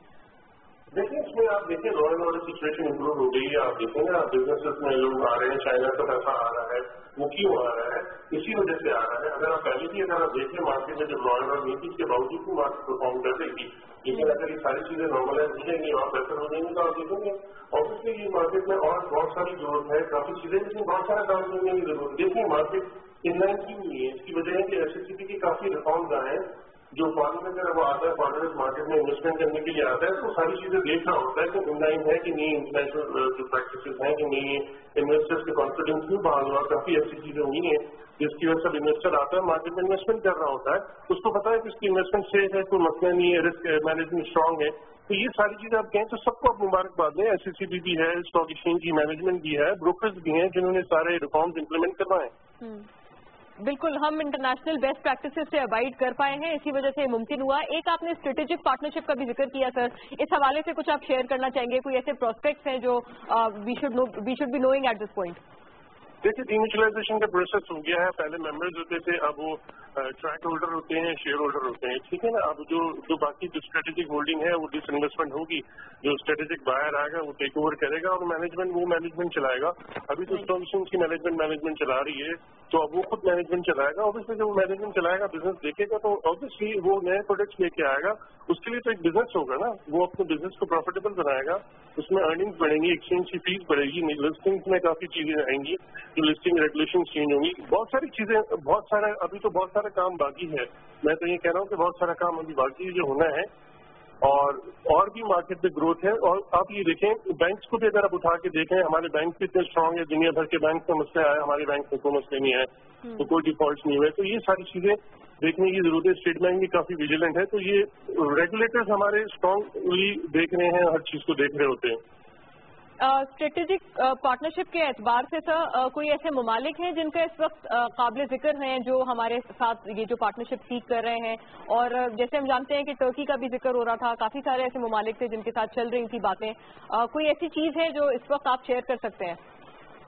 [SPEAKER 3] देखिए, इसमें आप देखिए law and order situation improve हो गई है। आप देखेंगे आप बिजनेसेस में लोग आ रहे हैं, चाइना का पैसा आ रहा है, वो क्यों आ रहा है? इसी वजह से आ रहा है। अगर आप पहले भी अगर आप देखें मार्केट में जब लॉ एंड ऑर्डर नीति के बावजूद भी मार्केट परफॉर्म कर रही थी, लेकिन अगर ये सारी चीजें नॉर्मलाइज हो जाएंगी और बेहतर हो जाएंगी तो आप देखेंगे ऑब्वियसली ये मार्केट में और बहुत सारी जरूरत है, काफी चीजें, लेकिन बहुत सारा काम करने की जरूरत है। देखिए, मार्केट इनलाइन क्यों नहीं है? इसकी वजह है कि SEC की काफी रिफॉर्म्स आए हैं। जो फॉरन में वो आता है, फॉरनर्स मार्केट में इन्वेस्टमेंट करने के लिए आता है, तो सारी चीजें देख रहा होता है कि इनलाइन है कि नहीं, इंटरनेशनल जो प्रैक्टिसेस हैं कि नहीं, इन्वेस्टर्स के कॉन्फिडेंस क्यों बहाल हुआ, काफी ऐसी चीजें हुई हैं जिसकी वजह से इन्वेस्टर आता है, मार्केट में इन्वेस्टमेंट कर रहा होता है, उसको पता है कि उसकी इन्वेस्टमेंट सेफ है, कोई मसला नहीं है, रिस्क मैनेजमेंट स्ट्रांग है। तो ये सारी चीजें आप कहें तो सबको आप मुबारकबाद दें। SEC भी है, स्टॉक एक्सचेंज की मैनेजमेंट भी है, ब्रोकर्स भी हैं जिन्होंने सारे रिफॉर्म्स इंप्लीमेंट करवाए।
[SPEAKER 1] बिल्कुल, हम इंटरनेशनल बेस्ट प्रैक्टिसेस से अवाइड कर पाए हैं, इसी वजह से मुमकिन हुआ। एक आपने स्ट्रेटेजिक पार्टनरशिप का भी जिक्र किया सर, इस हवाले से कुछ आप शेयर करना चाहेंगे? कोई ऐसे प्रोस्पेक्ट्स हैं जो we should be knowing at this point?
[SPEAKER 3] देखिए, डीम्यूचुअलाइजेशन का प्रोसेस हो गया है। पहले मेंबर्स होते थे, अब वो ट्रैक होल्डर होते हैं, शेयर होल्डर होते हैं, ठीक है ना। अब जो बाकी जो स्ट्रेटेजिक होल्डिंग है वो डिसइन्वेस्टमेंट होगी, जो स्ट्रेटेजिक बायर आएगा वो टेक ओवर करेगा और मैनेजमेंट चलाएगा। अभी तो स्टॉक एक्सचेंज की मैनेजमेंट चला रही है, तो अब वो खुद मैनेजमेंट चलाएगा। ऑब्वियसली जब वो मैनेजमेंट चलाएगा, बिजनेस देखेगा, तो ऑब्वियसली वो नए प्रोडक्ट्स लेके आएगा। उसके लिए तो एक बिजनेस होगा ना, वो अपने बिजनेस को प्रॉफिटेबल बनाएगा, उसमें अर्निंग्स बढ़ेंगी, एक्सचेंज की फीस बढ़ेगी, लिस्टिंग्स में काफी चीजें आएंगी, जो लिस्टिंग रेगुलेशन चेंज होंगी, बहुत सारी चीजें, बहुत सारा अभी तो बहुत सारा काम बाकी है। मैं तो ये कह रहा हूँ कि बहुत सारा काम अभी बाकी है जो होना है, और भी मार्केट में ग्रोथ है। और आप ये देखें, बैंक्स को भी अगर आप उठा के देखें, हमारे बैंक इतने स्ट्रांग है, दुनिया भर के बैंक का मसला है, हमारे बैंक में कोई मसले नहीं है, तो कोई डिफॉल्ट नहीं हुए। तो ये सारी चीजें देखने की जरूरत है। स्टेट बैंक भी काफी विजिलेंट है, तो ये रेगुलेटर्स हमारे स्ट्रांगली देख रहे हैं, हर चीज को देख रहे होते हैं।
[SPEAKER 1] स्ट्रेटेजिक पार्टनरशिप के एतबार से सर कोई ऐसे ममालिक हैं जिनका इस वक्त काबिल जिक्र हैं जो हमारे साथ ये जो पार्टनरशिप सीख कर रहे हैं, और जैसे हम जानते हैं कि टर्की का भी जिक्र हो रहा था, काफी सारे ऐसे ममालिक थे जिनके साथ चल रही थी बातें, कोई ऐसी चीज है जो इस वक्त आप शेयर कर सकते हैं?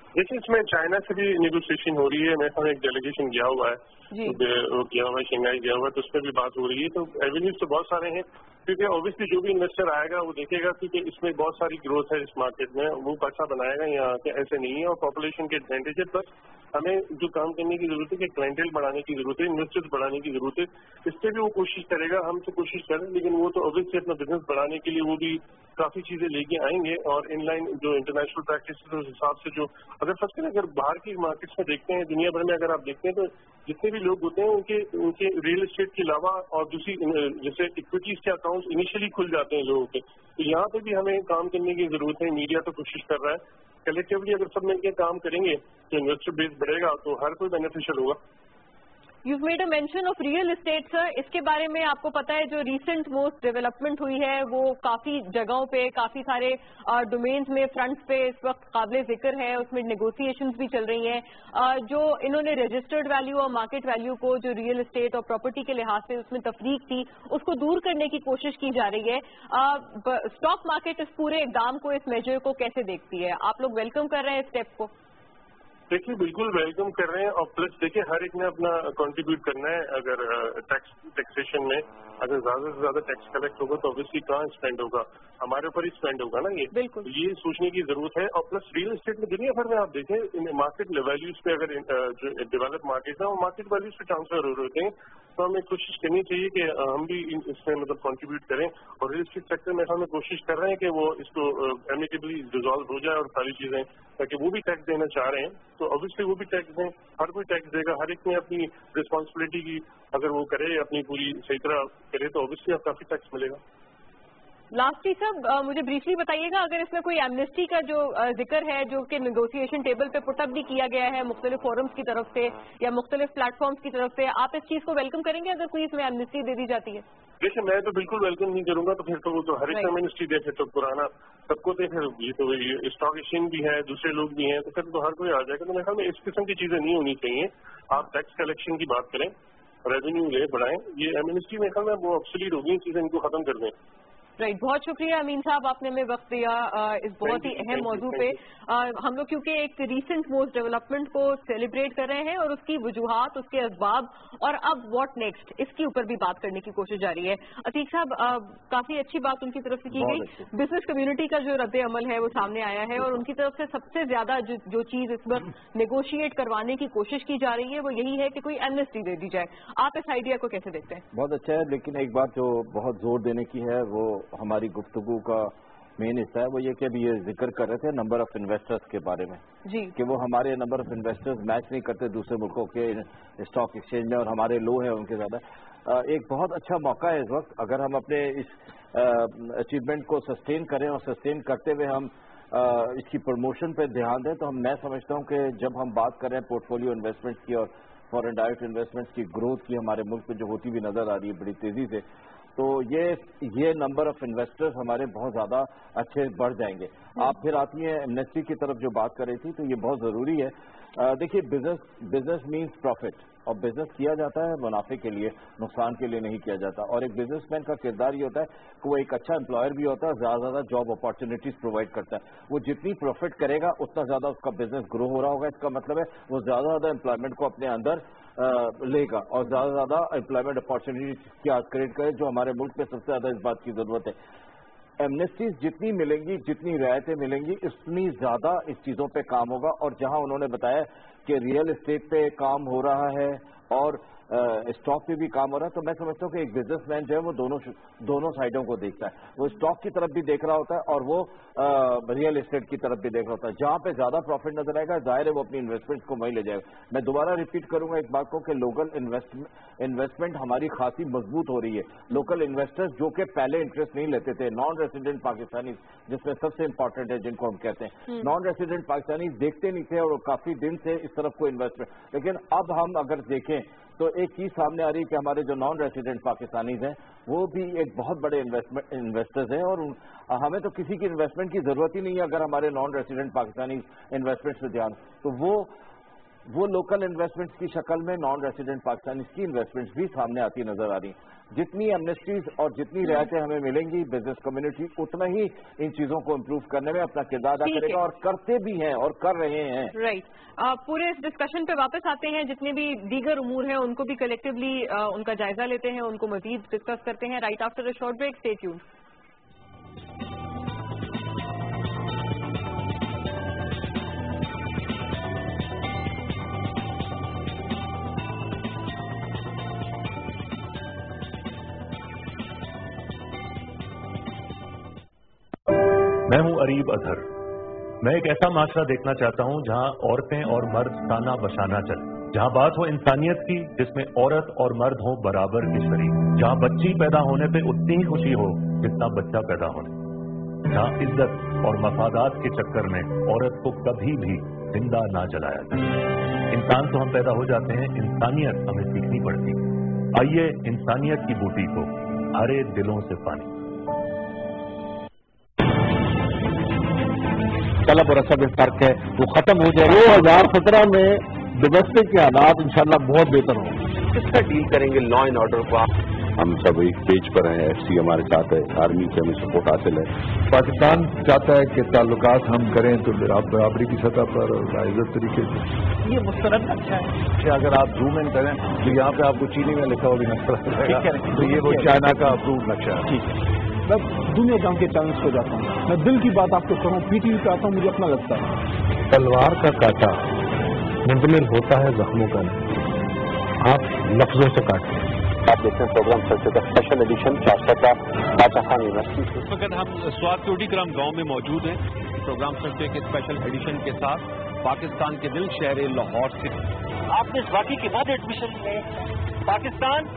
[SPEAKER 3] देखिए, इसमें चाइना से भी नेगोशिएशन हो रही है, मेरे साथ एक डेलीगेशन गया हुआ है, वो गया हुआ है, शंघाई गया हुआ है, तो उस पर भी बात हो रही है। तो एवेन्यूज तो बहुत सारे हैं, क्योंकि ऑब्वियसली जो भी इन्वेस्टर आएगा वो देखेगा कि इसमें बहुत सारी ग्रोथ है इस मार्केट में, वो पैसा बनाएगा यहाँ के, ऐसे नहीं है। और पॉपुलेशन के एडवांटेज है, प्लस हमें जो काम करने की जरूरत है कि क्लाइंटेल बढ़ाने की जरूरत है, इन्वेस्टर्स बढ़ाने की जरूरत है, इस पर भी वो कोशिश करेगा, हम तो कोशिश करें, लेकिन वो तो ऑब्वियसली अपना बिजनेस बढ़ाने के लिए वो भी काफी चीजें लेके आएंगे। और इनलाइन जो इंटरनेशनल प्रैक्टिस है उस हिसाब से, जो अगर फर्स्ट करें, अगर बाहर की मार्केट्स में देखते हैं, दुनिया भर में अगर आप देखते हैं, तो जितने भी लोग होते हैं उनके रियल एस्टेट के अलावा और दूसरी जैसे इक्विटीज के अकाउंट इनिशियली खुल जाते हैं लोगों के, तो यहाँ पे भी हमें काम करने की जरूरत है। मीडिया तो कोशिश कर रहा है, कलेक्टिवली अगर सब मिलकर काम करेंगे तो इन्वेस्टर बेस बढ़ेगा, तो हर कोई बेनिफिशियल होगा।
[SPEAKER 1] You've made a mention of real estate, sir. इसके बारे में आपको पता है जो recent most development हुई है वो काफी जगहों पे, काफी सारे डोमेन्स में, फ्रंट्स पे इस वक्त काबिल जिक्र है, उसमें नेगोशिएशंस भी चल रही हैं। जो इन्होंने रजिस्टर्ड वैल्यू और मार्केट वैल्यू को, जो रियल एस्टेट और प्रॉपर्टी के लिहाज से उसमें तफरीक थी, उसको दूर करने की कोशिश की जा रही है। स्टॉक मार्केट इस पूरे इकदाम को, इस मेजर को कैसे देखती है? आप लोग वेलकम कर रहे हैं इस स्टेप को?
[SPEAKER 3] देखिए, बिल्कुल वेलकम कर रहे हैं, और प्लस देखिए हर एक ने अपना कंट्रीब्यूट करना है। अगर टैक्सेशन में अगर ज्यादा से ज्यादा टैक्स कलेक्ट होगा तो ऑब्वियसली कहाँ स्पेंड होगा, हमारे ऊपर ही स्पेंड होगा ना, ये सोचने की जरूरत है। और प्लस रियल एस्टेट में दुनिया भर में आप देखें, मार्केट वैल्यूज पे अगर जो डेवलप मार्केट है वो मार्केट वैल्यूज पे ट्रांसफर हो रहे होते हैं, तो हमें कोशिश करनी चाहिए कि हम भी इसमें मतलब कंट्रीब्यूट करें। और रियल एस्टेट सेक्टर में हमें कोशिश कर रहे हैं कि वो इसको एमिकेबली रिजॉल्व हो जाए और सारी चीजें, ताकि वो भी टैक्स देना चाह रहे हैं तो ऑब्वियसली वो भी टैक्स दें, हर कोई टैक्स देगा, हर एक ने अपनी रिस्पॉन्सिबिलिटी की अगर वो करे, अपनी पूरी सही तरह करे, तो ऑब्वियसली आप काफी टैक्स मिलेगा।
[SPEAKER 1] लास्टली सर मुझे ब्रीफली बताइएगा, अगर इसमें कोई एमनेस्टी का जो जिक्र है जो कि नेगोशिएशन टेबल पे पुटअप भी किया गया है मुख्तलिफ फोरम्स की तरफ से या मुख्तलिफ प्लेटफॉर्म्स की तरफ से, आप इस चीज को वेलकम करेंगे अगर कोई इसमें एमनेस्टी दे दी जाती है?
[SPEAKER 3] देखिए, मैं तो बिल्कुल वेलकम नहीं करूंगा, तो फिर तो वो तो हर एक एमनेस्टी दे, फिर तो पुराना सबको दे, फिर ये तो स्टॉक एक्सचेंज भी है, दूसरे लोग भी हैं, तो फिर तो हर कोई आ जाएगा। तो मेरे ख्याल में इस किस्म की चीजें नहीं होनी चाहिए। आप टैक्स कलेक्शन की बात करें, रेवेन्यू ले बढ़ाएं, ये एमनेस्टी मेरे ख्याल में वो ऑब्सोलीट होगी, चीजें इनको खत्म कर दें।
[SPEAKER 1] राइट, बहुत शुक्रिया अमीन साहब, आपने हमें वक्त दिया इस बहुत ही अहम मौजू पे। हम लोग क्योंकि एक रीसेंट मोस्ट डेवलपमेंट को सेलिब्रेट कर रहे हैं और उसकी वजूहात, उसके असबाब और अब व्हाट नेक्स्ट, इसके ऊपर भी बात करने की कोशिश जारी है। अतीक साहब, काफी अच्छी बात उनकी तरफ से की गई, बिजनेस कम्युनिटी का जो रद्द अमल है वो सामने आया है और उनकी तरफ से सबसे ज्यादा जो चीज इस वक्त नेगोशिएट करवाने की कोशिश की जा रही है वो यही है कि कोई एमनेस्टी दे दी जाए। आप इस आइडिया को कैसे देखते हैं?
[SPEAKER 2] बहुत अच्छा है, लेकिन एक बात जो बहुत जोर देने की है, वो हमारी गुफ्तगू का मेन हिस्सा है, वो ये कि अभी ये जिक्र कर रहे थे नंबर ऑफ इन्वेस्टर्स के बारे में
[SPEAKER 1] जी, कि
[SPEAKER 2] वो हमारे नंबर ऑफ इन्वेस्टर्स मैच नहीं करते दूसरे मुल्कों के स्टॉक एक्सचेंज में और हमारे लो है उनके ज्यादा। एक बहुत अच्छा मौका है इस वक्त, अगर हम अपने इस अचीवमेंट को सस्टेन करें और सस्टेन करते हुए हम इसकी प्रमोशन पे ध्यान दें, तो मैं समझता हूँ कि जब हम बात करें पोर्टफोलियो इन्वेस्टमेंट्स की और फॉरेन डायरेक्ट इन्वेस्टमेंट्स की ग्रोथ की हमारे मुल्क में जो होती भी नजर आ रही है बड़ी तेजी से, तो ये नंबर ऑफ इन्वेस्टर्स हमारे बहुत ज्यादा अच्छे बढ़ जाएंगे। आप फिर आती हैं एमनेस्टी की तरफ जो बात कर रही थी, तो ये बहुत जरूरी है। देखिए, बिजनेस मीन्स प्रॉफिट, और बिजनेस किया जाता है मुनाफे के लिए, नुकसान के लिए नहीं किया जाता। और एक बिजनेसमैन का किरदार ये होता है कि वो एक अच्छा एम्प्लॉयर भी होता है, ज्यादा ज्यादा जॉब अपॉर्चुनिटीज प्रोवाइड करता है। वो जितनी प्रॉफिट करेगा उतना ज्यादा उसका बिजनेस ग्रो हो रहा होगा, इसका मतलब है वो ज्यादा ज्यादा एम्प्लॉयमेंट को अपने अंदर लेगा और ज्यादा ज्यादा एम्प्लॉयमेंट अपॉर्चुनिटीज क्या क्रिएट करे, जो हमारे मुल्क में सबसे ज्यादा इस बात की जरूरत है। एमनेस्टीज जितनी मिलेंगी, जितनी रियायतें मिलेंगी, उतनी ज्यादा इस चीजों पे काम होगा। और जहां उन्होंने बताया कि रियल एस्टेट पे काम हो रहा है और स्टॉक पे भी काम हो रहा है, तो मैं समझता हूँ कि एक बिजनेसमैन जो है वो दोनों साइडों को देखता है। वो स्टॉक की तरफ भी देख रहा होता है और वो रियल एस्टेट की तरफ भी देख रहा होता है। जहां पे ज्यादा प्रॉफिट नजर आएगा, जाहिर है वो अपनी इन्वेस्टमेंट को वहीं ले जाएगा। मैं दोबारा रिपीट करूंगा एक बात को कि लोकल इन्वेस्टमेंट हमारी खासी मजबूत हो रही है। लोकल इन्वेस्टर्स जो कि पहले इंटरेस्ट नहीं लेते थे, नॉन रेसिडेंट पाकिस्तानी जिसमें सबसे इंपॉर्टेंट है जिनको हम कहते हैं, नॉन रेसिडेंट पाकिस्तानी देखते नहीं थे और काफी दिन से इस तरफ को इन्वेस्टमेंट, लेकिन अब हम अगर देखें تو ایک چیز سامنے آ رہی ہے کہ ہمارے جو نان ریزیڈنٹ پاکستانیز ہیں وہ بھی ایک بہت بڑے انویسٹرز ہیں، اور ہمیں تو کسی کی انویسٹمنٹ کی ضرورت ہی نہیں ہے اگر ہمارے نان ریزیڈنٹ پاکستانی انویسٹمنٹ سے جان، تو وہ لوکل انویسٹمنٹس کی شکل میں نان ریزیڈنٹ پاکستانیز کی انویسٹمنٹس بھی سامنے آتی نظر آ رہی ہیں۔ جتنی ایمنسٹیز اور جتنی رعایتیں ہمیں ملیں گی بزنس کمیونٹی اتنا ہی ان چیزوں کو امپروو کرنے میں اپنا کردار ادا کرے گا، اور کرتے بھی ہیں اور کر رہے ہیں۔
[SPEAKER 1] رائٹ، پورے اس ڈسکشن پہ واپس آتے ہیں، جتنے بھی دیگر امور ہیں ان کو بھی کلیکٹیولی ان کا جائزہ لیتے ہیں، ان کو مزید ڈسکس کرتے ہیں right after a short break, stay tuned.
[SPEAKER 4] میں ہوں اریب اظہر۔ میں ایک ایسا معاشرہ دیکھنا چاہتا ہوں جہاں عورتیں اور مرد تانا بشانہ چلیں، جہاں بات ہو انسانیت کی جس میں عورت اور مرد ہوں برابر کے شریک، جہاں بچی پیدا ہونے پہ اتنی ہی خوشی ہو جتنا بچہ پیدا ہونے، جہاں عزت اور مفادات کے چکر میں عورت کو کبھی بھی زندہ نہ جلایا جائے۔ انسان تو ہم پیدا ہو جاتے ہیں، انسانیت ہمیں سیکھنی پڑتی ہے۔ آئیے انسانیت کی بوٹی کو ہرے دلوں سے پانی۔
[SPEAKER 5] طلب اور رسد میں فرق ہے وہ ختم ہو جائے۔ 2017 میں ڈومیسٹک کے حالات انشاءاللہ بہت بہتر ہوں گے۔
[SPEAKER 6] کس طرح ڈیل کریں گے لا اینڈ آرڈر کو؟
[SPEAKER 5] ہم سب ایک پیج پر ہیں، ایف سی ہمارے ساتھ ہے، آرمی سے ہمیں سپورٹ حاصل ہے۔
[SPEAKER 7] پاکستان چاہتا ہے کہ تعلقات ہم کریں تو برابری کی سطح پر اور باعزت طریقے سے۔
[SPEAKER 5] یہ مسترد اچھا ہے
[SPEAKER 7] کہ اگر آپ زوم ان کریں تو یہاں پہ آپ کو چینی میں لکھا ہوا بھی نقشہ رہے گا، تو یہ وہ چائنا کا اپروڈ نقشہ ہے۔
[SPEAKER 8] ٹھیک ہے، میں دنیا جان کے چیلنج کو جاتا ہوں، میں دل کی بات آپ کو کروں، پی ٹی وی پہ آتا ہوں، مجھے اپنا لگتا ہے
[SPEAKER 7] تلوار کا کانٹا منتقل ہوتا ہے زخموں کا نہیں، آپ لفظوں سے کاٹیں۔
[SPEAKER 6] آپ دیکھتے ہیں پروگرام سرچے کا اسپیشل ایڈیشن 400 کا باچا خان یونیورسٹی سے۔
[SPEAKER 9] اس وقت ہم سواد چوٹی کرام گاؤں میں موجود ہیں پروگرام سرچے کے اسپیشل ایڈیشن کے ساتھ پاکستان کے دل شہر لاہور سے۔
[SPEAKER 10] آپ نے اس واقعے کے بعد ایڈمیشن میں Pakistan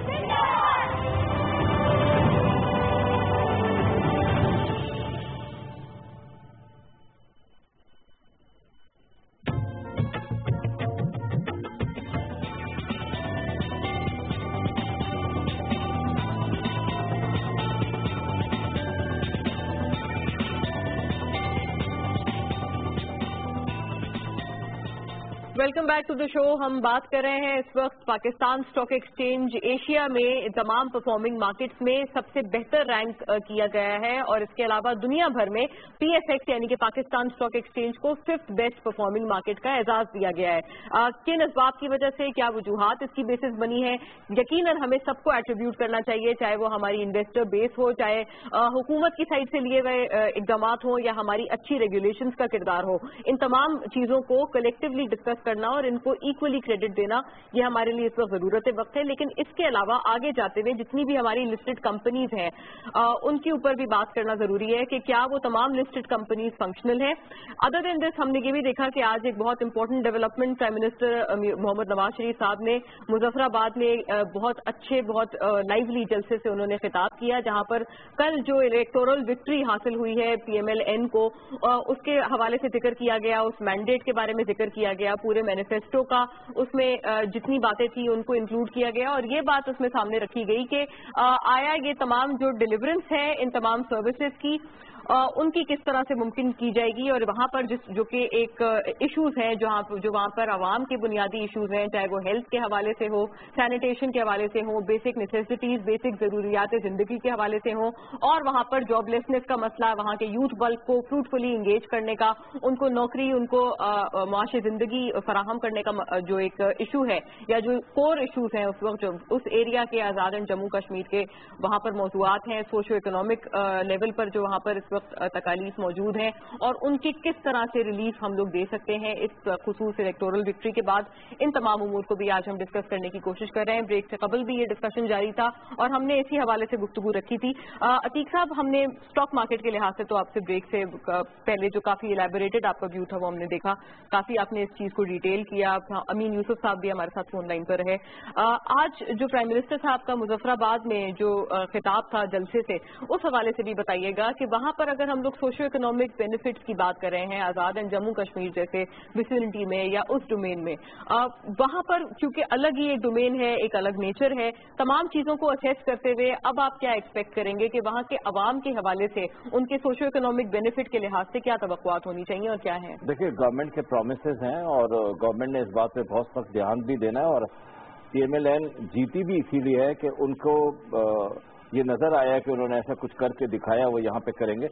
[SPEAKER 1] welcome back to the show. ہم بات کر رہے ہیں اس وقت پاکستان اسٹاک ایکسچینج ایشیا میں تمام پرفارمنگ مارکیٹس میں سب سے بہتر رینک کیا گیا ہے، اور اس کے علاوہ دنیا بھر میں پی ایس ایکس یعنی کہ پاکستان اسٹاک ایکسچینج کو 5th بیسٹ پرفارمنگ مارکیٹ کا اعزاز دیا گیا ہے۔ کن اسباب کی وجہ سے، کیا وجوہات اس کی بیسس بنی ہے؟ یقیناً ہمیں سب کو ایٹریبیوٹ کرنا چاہیے، چاہے وہ ہماری انویسٹر بیس ہو، چاہے حکومت کی سائڈ سے لیے گئے اقدامات ہوں، یا ہماری اچھی ریگولیشنز کا کردار ہو۔ ان تمام چیزوں کو کلیکٹیولی ڈسکس کرنا اور ان کو ایکولی کریڈٹ دینا، یہ ہمارے لیے اس وقت ضرورت وقت ہے۔ لیکن اس کے علاوہ آگے جاتے ہوئے جتنی بھی ہماری لسٹڈ کمپنیز ہیں ان کے اوپر بھی بات کرنا ضروری ہے کہ کیا وہ تمام لسٹڈ کمپنیز فنکشنل ہیں۔ ادر دین دس، ہم نے یہ بھی دیکھا کہ آج ایک بہت امپورٹنٹ ڈیولپمنٹ پرائم منسٹر محمد نواز شریف صاحب نے مظفر آباد میں بہت اچھے بہت لائیولی جلسے سے انہوں نے خطاب کیا، جہاں پر کل جو الیکٹورل وکٹری حاصل ہوئی ہے پی ایم ایل این کو، اس کے حوالے سے ذکر کیا گیا، اس مینڈیٹ کے بارے میں ذکر کیا گیا، پورے مینیفیسٹو کا اس میں جتنی باتیں تھیں ان کو انکلوڈ کیا گیا، اور یہ بات اس میں سامنے رکھی گئی کہ آیا یہ تمام جو ڈیلیورنس ہے ان تمام سروسز کی ان کی کس طرح سے ممکن کی جائے گی، اور وہاں پر جو کہ ایک ایشوز ہیں جو وہاں پر عوام کے بنیادی ایشوز ہیں، چاہے وہ ہیلتھ کے حوالے سے ہو، سینیٹیشن کے حوالے سے ہو، بیسک نیسیسٹیز بیسک ضروریات زندگی کے حوالے سے ہوں، اور وہاں پر جاب لیسنس کا مسئلہ، وہاں کے یوتھ بلک کو فروٹفلی انگیج کرنے کا، ان کو نوکری، ان کو معاشی زندگی فراہم کرنے کا جو ایک ایشو ہے، یا جو کور ایشوز ہیں اس وقت جو اس ایریا کے آزاد جموں کشمیر کے وہاں پر موضوعات ہیں، سوشو اکنامک لیول پر جو وہاں پر اس وقت تکالیف موجود ہیں، اور ان کی کس طرح سے ریلیف ہم لوگ دے سکتے ہیں اس خصوص الیکٹورل وکٹری کے بعد، ان تمام امور کو بھی آج ہم ڈسکس کرنے کی کوشش کر رہے ہیں۔ بریک سے قبل بھی یہ ڈسکشن جاری تھا اور ہم نے اسی حوالے سے گفتگو رکھی تھی۔ عتیق صاحب، ہم نے اسٹاک مارکیٹ کے لحاظ سے تو آپ سے بریک سے پہلے جو کافی الیبوریٹڈ آپ کا ویو تھا وہ ہم نے دیکھا، کافی آپ نے اس چیز کو ڈیٹیل کیا، امین یوسف صاحب بھی ہمارے ساتھ فون لائن پر رہے۔ آج جو پرائم منسٹر صاحب کا مظفر آباد میں جو خطاب تھا جلسے سے، اس حوالے سے بھی بتائیے گا کہ وہاں پر अगर हम लोग सोशो इकोनॉमिक बेनिफिट्स की बात कर रहे हैं आज़ाद एंड जम्मू कश्मीर जैसे विसिनिटी में या उस डोमेन में, वहाँ पर क्योंकि अलग ही एक डोमेन है, एक अलग नेचर है, तमाम चीज़ों को असेस करते हुए अब आप क्या एक्सपेक्ट करेंगे कि वहाँ के अवाम के हवाले से उनके सोशो इकोनॉमिक बेनिफिट के लिहाज से क्या तवक्कुआत होनी चाहिए और क्या है?
[SPEAKER 2] देखिए, गवर्नमेंट के प्रोमिसेस हैं और गवर्नमेंट ने इस बात पे बहुत सख्त ध्यान भी देना है, और PMLN जीती भी इसीलिए है कि उनको ये नजर आया कि उन्होंने ऐसा कुछ करके दिखाया, वो यहाँ पे करेंगे।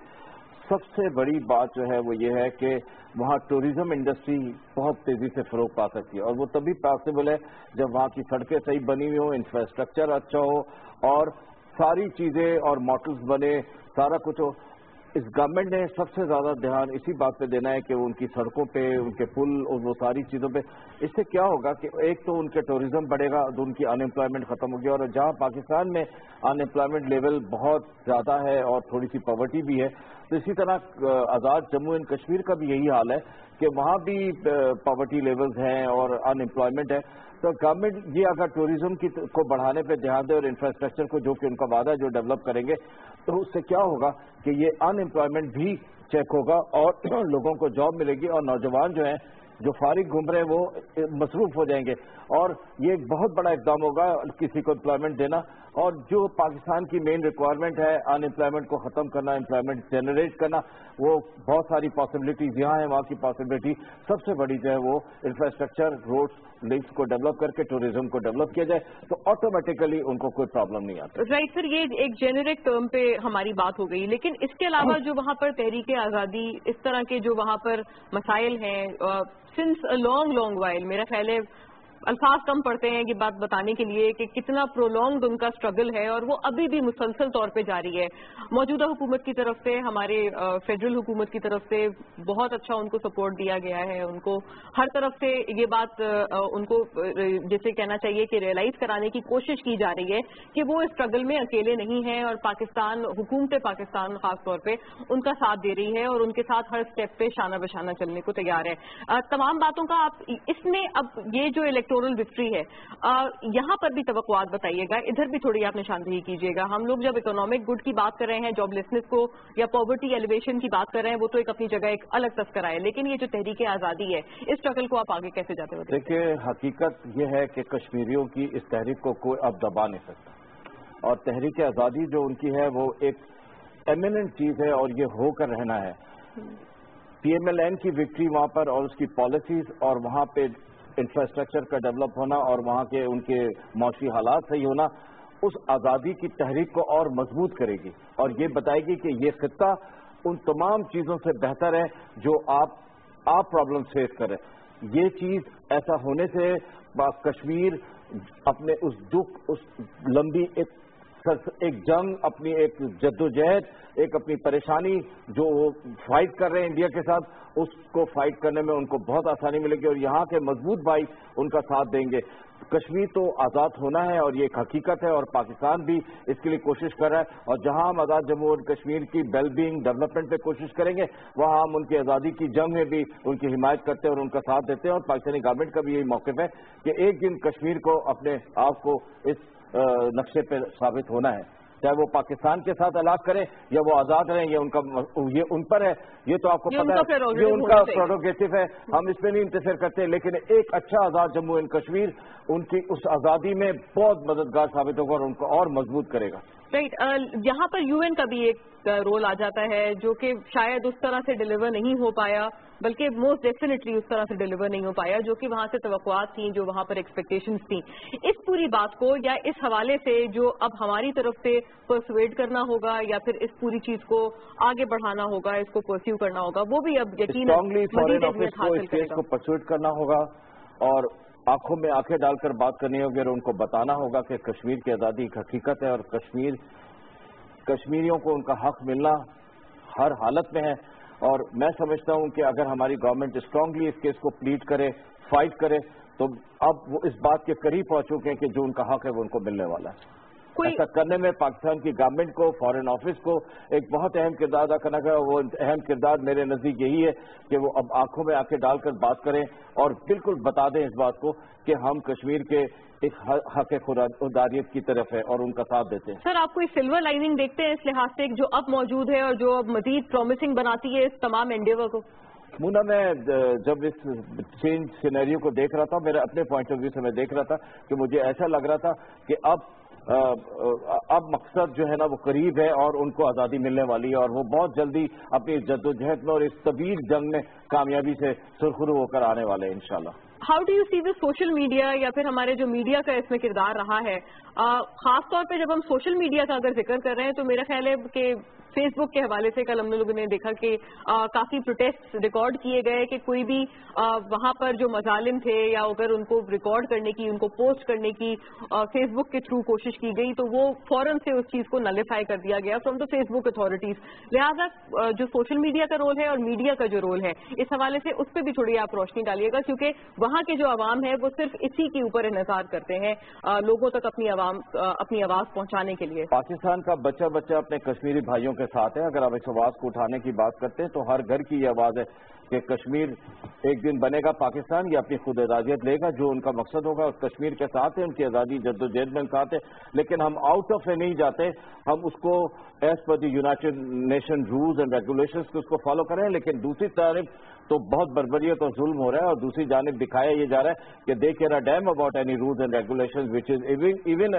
[SPEAKER 2] सबसे बड़ी बात जो है वो ये है कि वहाँ टूरिज्म इंडस्ट्री बहुत तेजी से फरोग पा सकती है, और वो तभी पॉसिबल है जब वहाँ की सड़कें सही बनी हुई हो, इंफ्रास्ट्रक्चर अच्छा हो और सारी चीजें और मॉडल्स बने, सारा कुछ हो। इस गवर्नमेंट ने सबसे ज्यादा ध्यान इसी बात पे देना है कि उनकी सड़कों पे, उनके पुल और वो सारी चीजों पे। इससे क्या होगा कि एक तो उनके टूरिज्म बढ़ेगा, तो उनकी अनएम्प्लॉयमेंट खत्म होगी, और जहां पाकिस्तान में अनएम्प्लॉयमेंट लेवल बहुत ज्यादा है और थोड़ी सी पॉवर्टी भी है, तो इसी तरह आज़ाद जम्मू एंड कश्मीर का भी यही हाल है कि वहां भी पॉवर्टी लेवल्स हैं और अनएम्प्लॉयमेंट है। तो गवर्नमेंट ये अगर टूरिज्म को बढ़ाने पे ध्यान दे और इंफ्रास्ट्रक्चर को, जो कि उनका वादा है, जो डेवलप करेंगे, तो उससे क्या होगा कि ये अनएम्प्लॉयमेंट भी चेक होगा और लोगों को जॉब मिलेगी, और नौजवान जो हैं जो फारिग घूम रहे हैं वो मसरूफ हो जाएंगे, और ये एक बहुत बड़ा इकदाम होगा किसी को एम्प्लॉयमेंट देना। और जो पाकिस्तान की मेन रिक्वायरमेंट है, अनएम्प्लॉयमेंट को खत्म करना, एम्प्लॉयमेंट जनरेट करना, वो बहुत सारी पॉसिबिलिटीज यहाँ है, वहाँ की पॉसिबिलिटी सबसे बड़ी जो है वो इंफ्रास्ट्रक्चर, रोड्स, लिंक्स को डेवलप करके टूरिज्म को डेवलप किया जाए, तो ऑटोमेटिकली उनको कोई प्रॉब्लम नहीं आती।
[SPEAKER 1] राइट सर, ये एक जेनेरिक टर्म पे हमारी बात हो गई, लेकिन इसके अलावा जो वहाँ पर तहरीक आज़ादी, इस तरह के जो वहाँ पर मसाइल हैं सिंस अ लॉन्ग वाइल, मेरा ख्याल है अल्फाज कम पड़ते हैं ये बात बताने के लिए कि कितना प्रोलॉन्ग्ड उनका स्ट्रगल है, और वो अभी भी मुसलसल तौर पे जारी है। मौजूदा हुकूमत की तरफ से, हमारे फेडरल हुकूमत की तरफ से बहुत अच्छा उनको सपोर्ट दिया गया है, उनको हर तरफ से ये बात उनको जैसे कहना चाहिए कि रियलाइज कराने की कोशिश की जा रही है कि वो इस स्ट्रगल में अकेले नहीं हैं, और पाकिस्तान, हुकूमत पाकिस्तान खास तौर पर उनका साथ दे रही है और उनके साथ हर स्टेप पे शाना बशाना चलने को तैयार है। तमाम बातों का आप इसमें अब ये जो इलेक्टोरल विक्ट्री है, यहाँ पर भी तवक्कुआत बताइएगा, इधर भी थोड़ी आप निशानदेही कीजिएगा। हम लोग जब इकोनॉमिक गुड की बात कर रहे हैं, जॉबलेसनेस को या पॉवर्टी एलिवेशन की बात कर रहे हैं, वो तो एक अपनी जगह एक अलग तस्करा है, लेकिन ये जो तहरीक आज़ादी है, इस स्ट्रगल को आप आगे कैसे जाते हो?
[SPEAKER 2] देखिए, हकीकत ये है कि कश्मीरियों की इस तहरीक को कोई अब दबा नहीं सकता, और तहरीक आज़ादी जो उनकी है वो एक एमिनेंट चीज है और ये होकर रहना है। PMLN की विक्ट्री वहां पर और उसकी पॉलिसीज और वहां पे इंफ्रास्ट्रक्चर का डेवलप होना और वहां के उनके माशी हालात सही होना, उस आज़ादी की तहरीक को और मजबूत करेगी, और ये बताएगी कि ये खित्ता उन तमाम चीजों से बेहतर है जो आप प्रॉब्लम फेस करें। ये चीज ऐसा होने से कश्मीर अपने उस दुख, उस लंबी एक जंग, अपनी एक जद्दोजहद, एक अपनी परेशानी जो वो फाइट कर रहे हैं इंडिया के साथ, उसको फाइट करने में उनको बहुत आसानी मिलेगी, और यहाँ के मजबूत भाई उनका साथ देंगे। कश्मीर तो आज़ाद होना है और ये एक हकीकत है, और पाकिस्तान भी इसके लिए कोशिश कर रहा है, और जहाँ हम आज़ाद जम्मू और कश्मीर की वेलबींग डेवलपमेंट पे कोशिश करेंगे, वहाँ हम उनकी आज़ादी की जंग में भी उनकी हिमायत करते हैं और उनका साथ देते हैं। और पाकिस्तानी गवर्नमेंट का भी यही मौक़िफ़ है कि एक दिन कश्मीर को अपने आप को इस नक्शे पे साबित होना है, चाहे वो पाकिस्तान के साथ अलाक करें या वो आज़ाद रहें, ये उन पर है, ये तो आपको पता है, ये उनका प्रोरोगेटिव है, हम इसमें नहीं इंटरफेयर करते। लेकिन एक अच्छा आज़ाद जम्मू एंड कश्मीर उनकी उस आज़ादी में बहुत मददगार साबित होगा और उनको और मजबूत करेगा।
[SPEAKER 1] राइट, यहाँ पर UN का भी एक रोल आ जाता है, जो कि शायद उस तरह से डिलीवर नहीं हो पाया, बल्कि मोस्ट डेफिनेटली उस तरह से डिलीवर नहीं हो पाया जो कि वहाँ से तवक्कुआत थी, जो वहाँ पर एक्सपेक्टेशंस थी। इस पूरी बात को या इस हवाले से जो अब हमारी तरफ से परसुएड करना होगा या फिर इस पूरी चीज को आगे बढ़ाना होगा, इसको परस्यू करना होगा, वो भी अब यकीनन
[SPEAKER 2] फॉरेन ऑफिस को इस केस को परसुएड करना होगा और आंखों में आंखें डालकर बात करनी होगी और उनको बताना होगा कि कश्मीर की आज़ादी एक हकीकत है और कश्मीरियों को उनका हक मिलना हर हालत में है। और मैं समझता हूं कि अगर हमारी गवर्नमेंट स्ट्रांगली इस केस को प्लीड करे, फाइट करे, तो अब वो इस बात के करीब पहुंच चुके हैं कि जो उनका हक है वो उनको मिलने वाला है। ऐसा करने में पाकिस्तान की गवर्नमेंट को, फॉरेन ऑफिस को एक बहुत अहम किरदार अदा करना है। वो अहम किरदार मेरे नज़दीक यही है कि वो अब आंखों में आंखें डालकर बात करें और बिल्कुल बता दें इस बात को कि हम कश्मीर के एक हक खुदारियत की तरफ है और उनका साथ देते हैं।
[SPEAKER 1] सर, आप कोई सिल्वर लाइनिंग देखते हैं इस लिहाज से जो अब मौजूद है और जो अब मजीद प्रॉमिसिंग बनाती है इस तमाम एंडेवर को?
[SPEAKER 2] मुन्ना, मैं जब इस चेंज सिनेरियो को देख रहा था, मेरे अपने पॉइंट ऑफ व्यू से मैं देख रहा था कि मुझे ऐसा लग रहा था कि अब मकसद जो है ना वो करीब है और उनको आज़ादी मिलने वाली है और वो बहुत जल्दी अपनी जद्दोजहद में और इस तवील जंग में कामयाबी से सुरखरू होकर आने वाले हैं इंशाल्लाह।
[SPEAKER 1] How do you see the social media या फिर हमारे जो मीडिया का इसमें किरदार रहा है, खास तौर पे जब हम सोशल मीडिया का अगर जिक्र कर रहे हैं तो मेरा ख्याल है कि फेसबुक के हवाले से कल हम लोगों ने देखा कि काफी प्रोटेस्ट रिकॉर्ड किए गए कि कोई भी वहां पर जो मजालिम थे या अगर उनको रिकॉर्ड करने की, उनको पोस्ट करने की फेसबुक के थ्रू कोशिश की गई तो वो फौरन से उस चीज को नलिफाई कर दिया गया फ्रॉम द फेसबुक अथॉरिटीज। लिहाजा जो सोशल मीडिया का रोल है और मीडिया का जो रोल है इस हवाले से उस पर भी थोड़ी आप रोशनी डालिएगा, क्योंकि वहां के जो आवाम है वो सिर्फ इसी के ऊपर इंतजार करते हैं लोगों तक अपनी आवाज पहुंचाने के लिए।
[SPEAKER 2] पाकिस्तान का बच्चा बच्चा अपने कश्मीरी भाइयों के साथ है। अगर आप इस आवाज को उठाने की बात करते हैं तो हर घर की ये आवाज है कि कश्मीर एक दिन बनेगा पाकिस्तान, या अपनी खुद आज़ादियत लेगा, जो उनका मकसद होगा। और कश्मीर के साथ है, उनकी आज़ादी जद्दोजहद में साथ है, लेकिन हम आउट ऑफ नहीं जाते, हम उसको as per the United Nation rules and regulations को उसको फॉलो करें। लेकिन दूसरी तरफ तो बहुत बर्बरियत और जुल्म हो रहा है और दूसरी जानिब दिखाया ये जा रहा है कि they care a damn about any rules and regulations which is even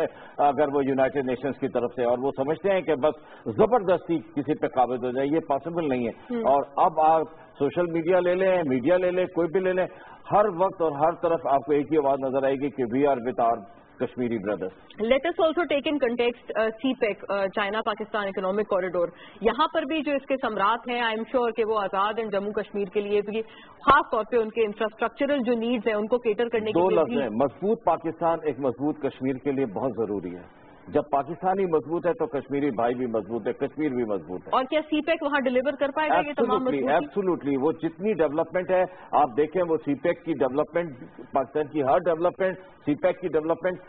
[SPEAKER 2] अगर वो यूनाइटेड नेशंस की तरफ से, और वो समझते हैं कि बस जबरदस्ती किसी पे काबिज हो जाए, ये पॉसिबल नहीं है। और अब आप सोशल मीडिया ले लें, मीडिया ले लें, कोई भी ले लें, हर वक्त और हर तरफ आपको एक ही आवाज नजर आएगी कि we are with our Kashmiri brothers.
[SPEAKER 1] Let us also take in context CPEC, China Pakistan economic corridor. यहाँ पर भी जो इसके सम्राट हैं, आई एम श्योर कि वो आजाद एंड जम्मू कश्मीर के लिए भी खास तौर पे उनके इंफ्रास्ट्रक्चरल जो नीड्स हैं उनको केटर करने के लिए
[SPEAKER 2] दो लफ्ज़ हैं, मजबूत पाकिस्तान एक मजबूत कश्मीर के लिए बहुत जरूरी है। जब पाकिस्तान ही मजबूत है तो कश्मीरी भाई भी मजबूत है, कश्मीर भी मजबूत है।
[SPEAKER 1] और क्या सीपेक वहाँ डिलीवर कर पाएगा ये तमाम मजबूती?
[SPEAKER 2] एब्सोल्युटली, वो जितनी डेवलपमेंट है आप देखें, वो सीपेक की डेवलपमेंट, पाकिस्तान की हर डेवलपमेंट, सीपेक की development,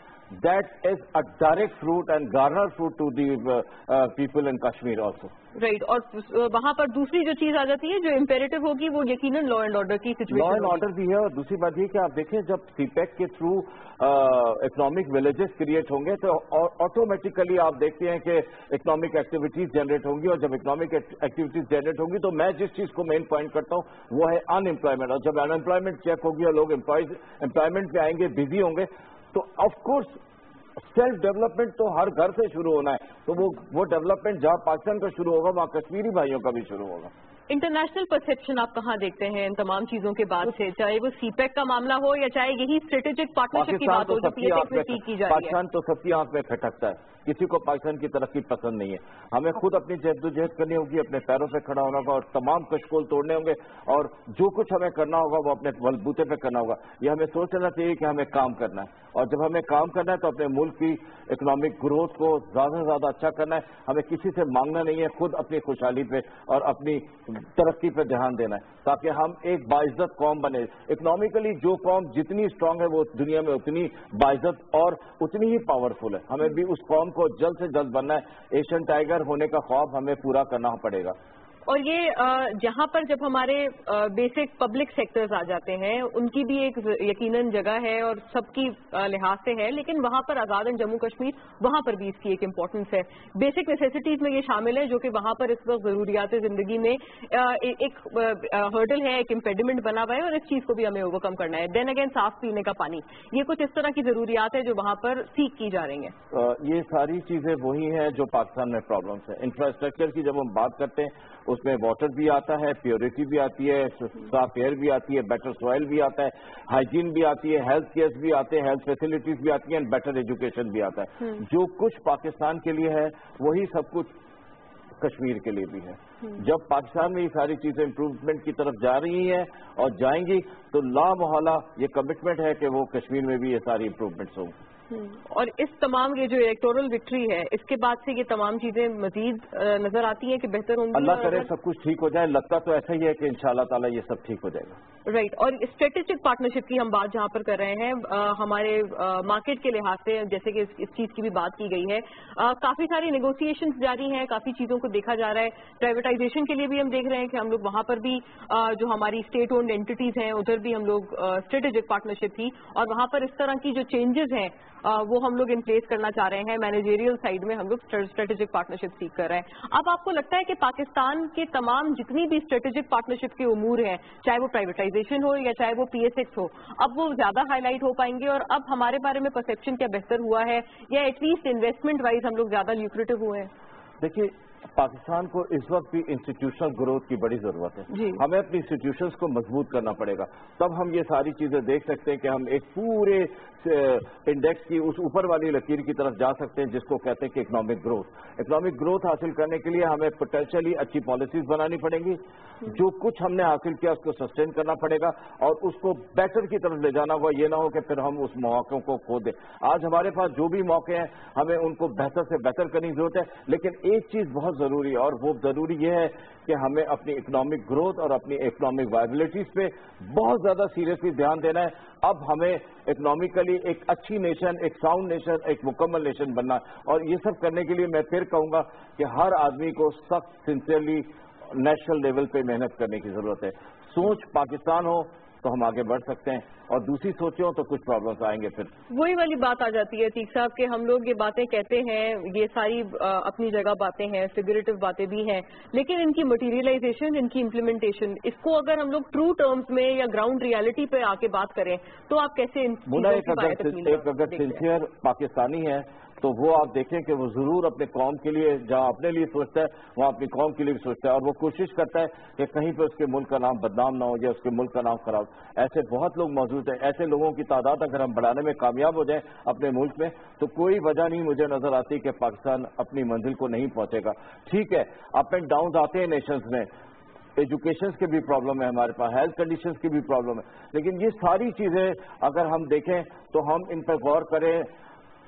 [SPEAKER 2] that is a direct fruit and garner fruit to the people in Kashmir also.
[SPEAKER 1] Right, और वहाँ पर दूसरी जो चीज आ जाती है जो इम्पेरेटिव होगी वो यकीनन लॉ एंड ऑर्डर की सिचुएशन।
[SPEAKER 2] लॉ एंड ऑर्डर भी है, और दूसरी बात ये कि आप देखें जब सीपेक के थ्रू इकोनॉमिक विलेजेस क्रिएट होंगे तो ऑटोमेटिकली आप देखते हैं कि इकोनॉमिक एक्टिविटीज जनरेट होंगी, और जब इकोनॉमिक एक्टिविटीज जनरेट होंगी तो मैं जिस चीज को मेन पॉइंट करता हूँ वो है अनएम्प्लॉयमेंट। और जब अनएम्प्लॉयमेंट चेक होगी और लोग एम्प्लॉयमेंट पे आएंगे, बिजी होंगे, तो ऑफ कोर्स सेल्फ डेवलपमेंट तो हर घर से शुरू होना है। तो वो डेवलपमेंट जहां पाकिस्तान का शुरू होगा वहां कश्मीरी भाइयों का भी शुरू होगा।
[SPEAKER 1] इंटरनेशनल परसेप्शन आप कहाँ देखते हैं इन तमाम चीजों के बाद से, चाहे वो सीपेक का मामला हो या चाहे यही स्ट्रेटेजिक पार्टनरशिप की बात हो जो पीएसएफ में की जा रही है?
[SPEAKER 2] पाकिस्तान तो सबकी आंख में खटकता है, किसी को पाकिस्तान की तरक्की पसंद नहीं है। हमें खुद अपनी जद्दोजहद करनी होगी, अपने पैरों पे खड़ा होना होगा और तमाम कशकोल तोड़ने होंगे, और जो कुछ हमें करना होगा वो अपने बलबूते पे करना होगा। ये हमें सोच लेना चाहिए कि हमें काम करना है, और जब हमें काम करना है तो अपने मुल्क की इकोनॉमिक ग्रोथ को ज्यादा से ज्यादा अच्छा करना है। हमें किसी से मांगना नहीं है, खुद अपनी खुशहाली पे और अपनी तरक्की पे ध्यान देना है, ताकि हम एक बाइज्जत कौम बने। इकोनॉमिकली जो कौम जितनी स्ट्रांग है वो दुनिया में उतनी बाइज्जत और उतनी ही पावरफुल है। हमें भी उस कौम को जल्द से जल्द बनना है। एशियन टाइगर होने का ख्वाब हमें पूरा करना पड़ेगा।
[SPEAKER 1] और ये जहां पर जब हमारे बेसिक पब्लिक सेक्टर्स आ जाते हैं उनकी भी एक यकीनन जगह है और सबकी लिहाज से है, लेकिन वहां पर आजाद एंड जम्मू कश्मीर वहां पर भी इसकी एक इम्पोर्टेंस है। बेसिक नेसेसिटीज में ये शामिल है जो कि वहां पर इस वक्त जरूरियात जिंदगी में एक हर्डल है, एक इम्पेडिमेंट बना हुआ है, और इस चीज को भी हमें ओवरकम करना है। देन अगेन साफ पीने का पानी, ये कुछ इस तरह की जरूरियात है जो वहां पर सीख की जा रही है।
[SPEAKER 2] ये सारी चीजें वही हैं जो पाकिस्तान में प्रॉब्लम्स है। इंफ्रास्ट्रक्चर की जब हम बात करते हैं उसमें वाटर भी आता है, प्योरिटी भी आती है, साफ एयर भी आती है, बेटर सॉइल भी आता है, हाइजीन भी आती है, हेल्थ केयर भी आते हैं, हेल्थ फैसिलिटीज भी आती हैं, बेटर एजुकेशन भी आता है। जो कुछ पाकिस्तान के लिए है वही सब कुछ कश्मीर के लिए भी है। जब पाकिस्तान में ये सारी चीजें इम्प्रूवमेंट की तरफ जा रही हैं और जाएंगी तो ला मोहल्ला ये कमिटमेंट है कि वो कश्मीर में भी ये सारी इम्प्रूवमेंट्स होंगी।
[SPEAKER 1] اور اس تمام یہ جو الیکٹورل وکٹری ہے اس کے بعد سے یہ تمام چیزیں مزید نظر آتی ہیں کہ بہتر ہوں گی.
[SPEAKER 2] اللہ کرے سب کچھ ٹھیک ہو جائے. لگتا تو ایسا ہی ہے کہ انشاءاللہ تعالی یہ سب ٹھیک ہو جائے گا.
[SPEAKER 1] رائٹ. اور اسٹریٹجک پارٹنرشپ کی ہم بات جہاں پر کر رہے ہیں ہمارے مارکیٹ کے لحاظ سے, جیسے کہ اس چیز کی بھی بات کی گئی ہے, کافی ساری نیگوسیشنز جاری ہیں, کافی چیزوں کو دیکھا جا رہا ہے. پرائیویٹائزیشن کے لیے بھی ہم دیکھ رہے ہیں کہ ہم لوگ وہاں پر بھی جو ہماری اسٹیٹ اونڈ اینٹیز ہیں ادھر بھی ہم لوگ اسٹریٹجک پارٹنرشپ تھی, اور وہاں پر اس طرح کی جو چینجز ہیں وہ ہم لوگ ان پلیس کرنا چاہ رہے ہیں. مینیجریل سائڈ میں ہم لوگ اسٹریٹجک پارٹنرشپ سیکھ کر رہے ہیں. اب آپ کو لگتا ہے کہ پاکستان کے تمام جتنی بھی اسٹریٹجک پارٹنرشپ کے امور ہیں, چاہے وہ پرائیویٹائزیشن ہو یا چاہے وہ PSX ہو, اب وہ زیادہ ہائی لائٹ ہو پائیں گے, اور اب ہمارے بارے میں پرسیپشن کیا بہتر ہوا ہے, یا ایٹ لیسٹ انویسٹمنٹ وائز ہم لوگ زیادہ لیوکریٹو ہوئے ہیں؟
[SPEAKER 2] دیکھیے, پاکستان کو اس وقت بھی انسٹیٹیوشنل گروتھ کی بڑی ضرورت ہے. ہمیں اپنی انسٹیٹیوشنز کو مضبوط کرنا پڑے گا, تب ہم یہ ساری چیزیں دیکھ سکتے ہیں کہ ہم ایک پورے انڈیکس کی اس اوپر والی لکیر کی طرف جا سکتے ہیں جس کو کہتے ہیں کہ اکنامک گروتھ. اکنامک گروتھ حاصل کرنے کے لیے ہمیں پوٹینشیلی اچھی پالیسیز بنانی پڑیں گی. جو کچھ ہم نے حاصل کیا اس کو سسٹین کرنا پڑے گا اور اس کو بیٹر کی طرف لے جانا ہوگا. یہ نہ ہو کہ پھر ہم اس مواقع کو کھو دیں. آج ہمارے پاس جو بھی موقع ہیں ہمیں ان کو بہتر سے بہتر کرنے کی ضرورت ہے. لیکن ایک چیز بہت ضروری ہے, اور وہ ضروری یہ ہے کہ ہمیں اپنی اکنامک گروتھ اور اپنی اکنامک وائبلٹیز پہ بہت زیادہ سیریسلی دھیان دینا ہے. اب ہمیں اکنامکلی ایک اچھی نیشن, ایک ساؤنڈ نیشن, ایک مکمل نیشن بننا ہے. اور یہ سب کرنے کے لیے میں پھر کہوں گا کہ ہر آدمی کو سخت سنسیئرلی نیشنل لیول پہ محنت کرنے کی ضرورت ہے. سوچ پاکستان ہو تو ہم آگے بڑھ سکتے ہیں, اور دوسری سوچوں تو کچھ پرابلمس آئیں گے. پھر
[SPEAKER 1] وہی والی بات آ جاتی ہے عتیق صاحب کہ ہم لوگ یہ باتیں کہتے ہیں, یہ ساری اپنی جگہ باتیں ہیں, فگریٹو باتیں بھی ہیں, لیکن ان کی مٹیریلائزیشن, ان کی امپلیمنٹیشن, اس کو اگر ہم لوگ ٹرو ٹرمز میں یا گراؤنڈ ریالٹی پہ آ کے بات کریں تو آپ کیسے
[SPEAKER 2] اگر سنسیئر پاکستانی ہے تو وہ آپ دیکھیں کہ وہ ضرور اپنے قوم کے لیے, جہاں اپنے لیے سوچتا ہے وہاں اپنی قوم کے لیے بھی سوچتا ہے, اور وہ کوشش کرتا ہے کہ کہیں پہ اس کے ملک کا نام بدنام نہ ہو یا اس کے ملک کا نام خراب. ایسے بہت لوگ موجود ہیں. ایسے لوگوں کی تعداد اگر ہم بڑھانے میں کامیاب ہو جائیں اپنے ملک میں تو کوئی وجہ نہیں مجھے نظر آتی کہ پاکستان اپنی منزل کو نہیں پہنچے گا. ٹھیک ہے, اپ اینڈ ڈاؤنز آتے ہیں نیشنز میں, ایجوکیشن کی بھی پرابلم ہے ہمارے پاس, ہیلتھ کنڈیشنز کی بھی پرابلم ہے, لیکن یہ ساری چیزیں اگر ہم دیکھیں تو ہم ان پر غور کریں,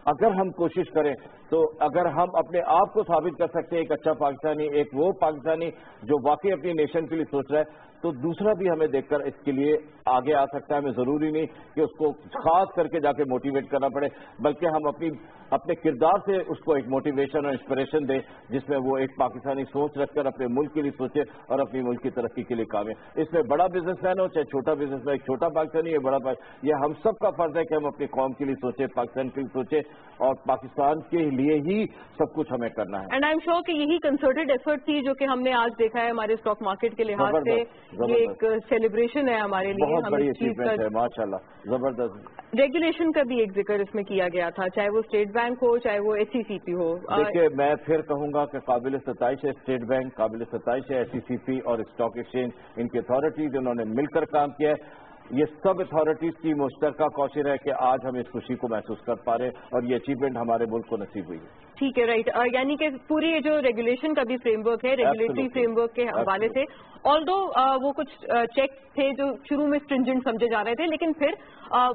[SPEAKER 2] اگر ہم کوشش کریں تو اگر ہم اپنے آپ کو ثابت کر سکتے ہیں ایک اچھا پاکستانی, ایک وہ پاکستانی جو واقعی اپنی نیشن کے لیے سوچ رہا ہے, تو دوسرا بھی ہمیں دیکھ کر اس کے لیے آگے آ سکتا ہے. ہمیں ضروری نہیں کہ اس کو خاص کر کے جا کے موٹیویٹ کرنا پڑے, بلکہ ہم اپنے کردار سے اس کو ایک موٹیویشن اور انسپریشن دیں جس میں وہ ایک پاکستانی سوچ رکھ کر اپنے ملک کے لیے سوچے اور اپنی ملک کی ترقی کے لیے کام ہے. اس میں بڑا بزنس مین ہو چاہے چھوٹا بزنس مین, ایک چھوٹا پاکستانی ہے بڑا یہ ہم سب کا فرض ہے کہ ہم اپنی قوم کے لیے سوچیں, پاکستان کے لیے سوچیں, اور پاکستان کے لیے ہی سب کچھ ہمیں کرنا ہے.
[SPEAKER 1] اینڈ آئی ایم شیور کہ یہی کنسرٹڈ ایفرٹ تھی جو کہ ہم نے آج دیکھا ہے ہمارے اسٹاک مارکیٹ کے لحاظ سے. یہ ایک سیلیبریشن ہے ہمارے لیے,
[SPEAKER 2] بہت بڑی اچیومنٹ ہے ماشاءاللہ, زبردست.
[SPEAKER 1] ریگولیشن کا بھی ایک ذکر اس میں کیا گیا تھا, چاہے وہ اسٹیٹ بینک ہو چاہے وہ SECP ہو.
[SPEAKER 2] دیکھیے, میں پھر کہوں گا کہ قابل ستائش ہے اسٹیٹ بینک, قابل ستائش ہے SECP اور اسٹاک ایکسچینج, ان کی اتھارٹیز انہوں نے مل کر کام کیا ہے. یہ سب اتھارٹیز کی مشترکہ کوشش ہے کہ آج ہم اس خوشی کو محسوس کر پا رہے ہیں اور یہ اچیومنٹ ہمارے ملک کو نصیب ہوئی ہے.
[SPEAKER 1] ٹھیک ہے, رائٹ. یعنی کہ پوری یہ جو ریگولیشن کا بھی فریم ورک ہے, ریگولیٹری فریم ورک کے حوالے سے, آلدو وہ کچھ چیک تھے جو شروع میں اسٹرنجنٹ سمجھے جا رہے تھے, لیکن پھر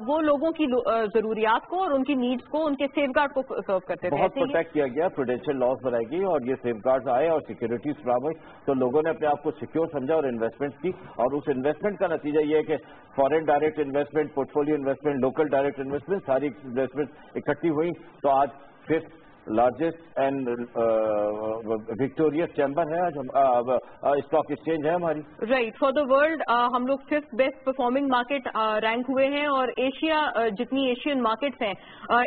[SPEAKER 1] وہ لوگوں کی ضروریات کو اور ان کی نیڈس کو, ان کے سیف گارڈ کو سرو کرتے تھے.
[SPEAKER 2] بہت پروٹیکٹ کیا گیا, پروڈینشیل لاز بنائی گئی اور یہ سیف گارڈز آئے اور سیکورٹیز فراہم ہوئی, تو لوگوں نے اپنے آپ کو سیکیور سمجھا اور انویسٹمنٹ کی, اور اس انویسٹمنٹ کا نتیجہ یہ ہے کہ foreign direct investment, port folio investment, local direct investment, ساری انویسٹمنٹ اکٹھی ہوئی, تو آج پھر لارجسٹ اینڈ وکٹوریس چیمبر ہے, آج اسٹاک ایکسچینج ہے ہماری.
[SPEAKER 1] رائٹ. فار دا ورلڈ ہم لوگ 5th best performing market rank ہوئے ہیں, اور ایشیا, جتنی ایشین مارکیٹس ہیں,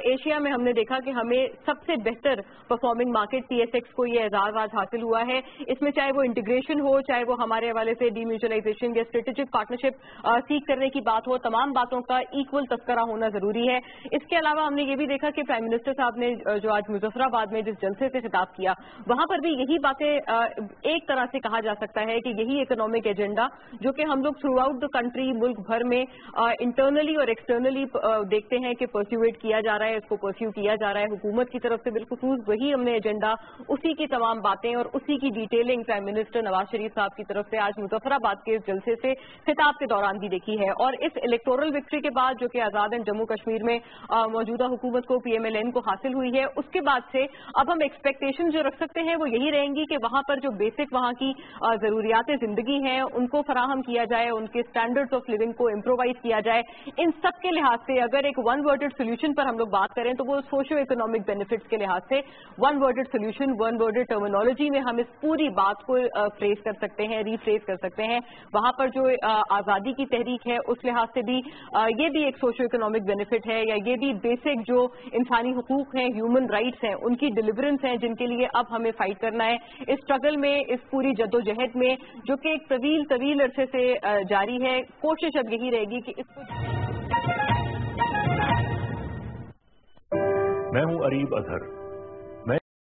[SPEAKER 1] ایشیا میں ہم نے دیکھا کہ ہمیں سب سے بہتر پرفارمنگ مارکیٹ PSX کو یہ اعزاز آج حاصل ہوا ہے. اس میں چاہے وہ انٹیگریشن ہو, چاہے وہ ہمارے حوالے سے ڈی میوچلائزیشن یا اسٹریٹجک پارٹنرشپ سیکھ کرنے کی بات ہو, تمام باتوں کا ایکول تذکرہ ہونا ضروری ہے. اس کے علاوہ ہم نے یہ بھی دیکھا کہ پرائم منسٹر صاحب نے جو آج मुजफ्फराबाद में जिस जलसे से खिताब किया, वहां पर भी यही बातें एक तरह से कहा जा सकता है कि यही इकोनॉमिक एजेंडा जो कि हम लोग थ्रू आउट द कंट्री मुल्क भर में इंटरनली और एक्सटर्नली देखते हैं कि परस्यूएट किया जा रहा है, इसको परस्यू किया जा रहा है हुकूमत की तरफ से। बिलखुसूस वही हमने एजेंडा, उसी की तमाम बातें और उसी की detailing prime minister Nawaz Sharif साहब की तरफ से आज मुजफ्फराबाद के इस जलसे से खिताब के दौरान भी देखी है। और इस इलेक्टोरल विक्ट्री के बाद जो कि आजाद एंड जम्मू कश्मीर में मौजूदा हुकूमत को PMLN को हासिल हुई है, उसके बाद से अब हम एक्सपेक्टेशन जो रख सकते हैं वो यही रहेंगी कि वहां पर जो बेसिक वहां की जरूरियात जिंदगी हैं उनको फराहम किया जाए, उनके स्टैंडर्ड्स ऑफ लिविंग को इम्प्रोवाइज किया जाए। इन सब के लिहाज से अगर एक वन वर्डेड सोल्यूशन पर हम लोग बात करें तो वो सोशियो इकोनॉमिक बेनिफिट्स के लिहाज से one worded solution, one worded terminology में हम इस पूरी बात को फ्रेज कर सकते हैं, रीफ्रेज कर सकते हैं। वहां पर जो आजादी की तहरीक है उस लिहाज से भी ये भी एक सोशियो इकोनॉमिक बेनिफिट है, या ये भी बेसिक जो इंसानी हुकूक हैं, ह्यूमन राइट्स हैं, उनकी डिलीवरेंस हैं जिनके लिए अब हमें फाइट करना है। इस स्ट्रगल में, इस पूरी जद्दोजहद में जो कि एक तवील अरसे से जारी है, कोशिश अब यही रहेगी कि इसको।
[SPEAKER 4] मैं हूं अरीब अजहर।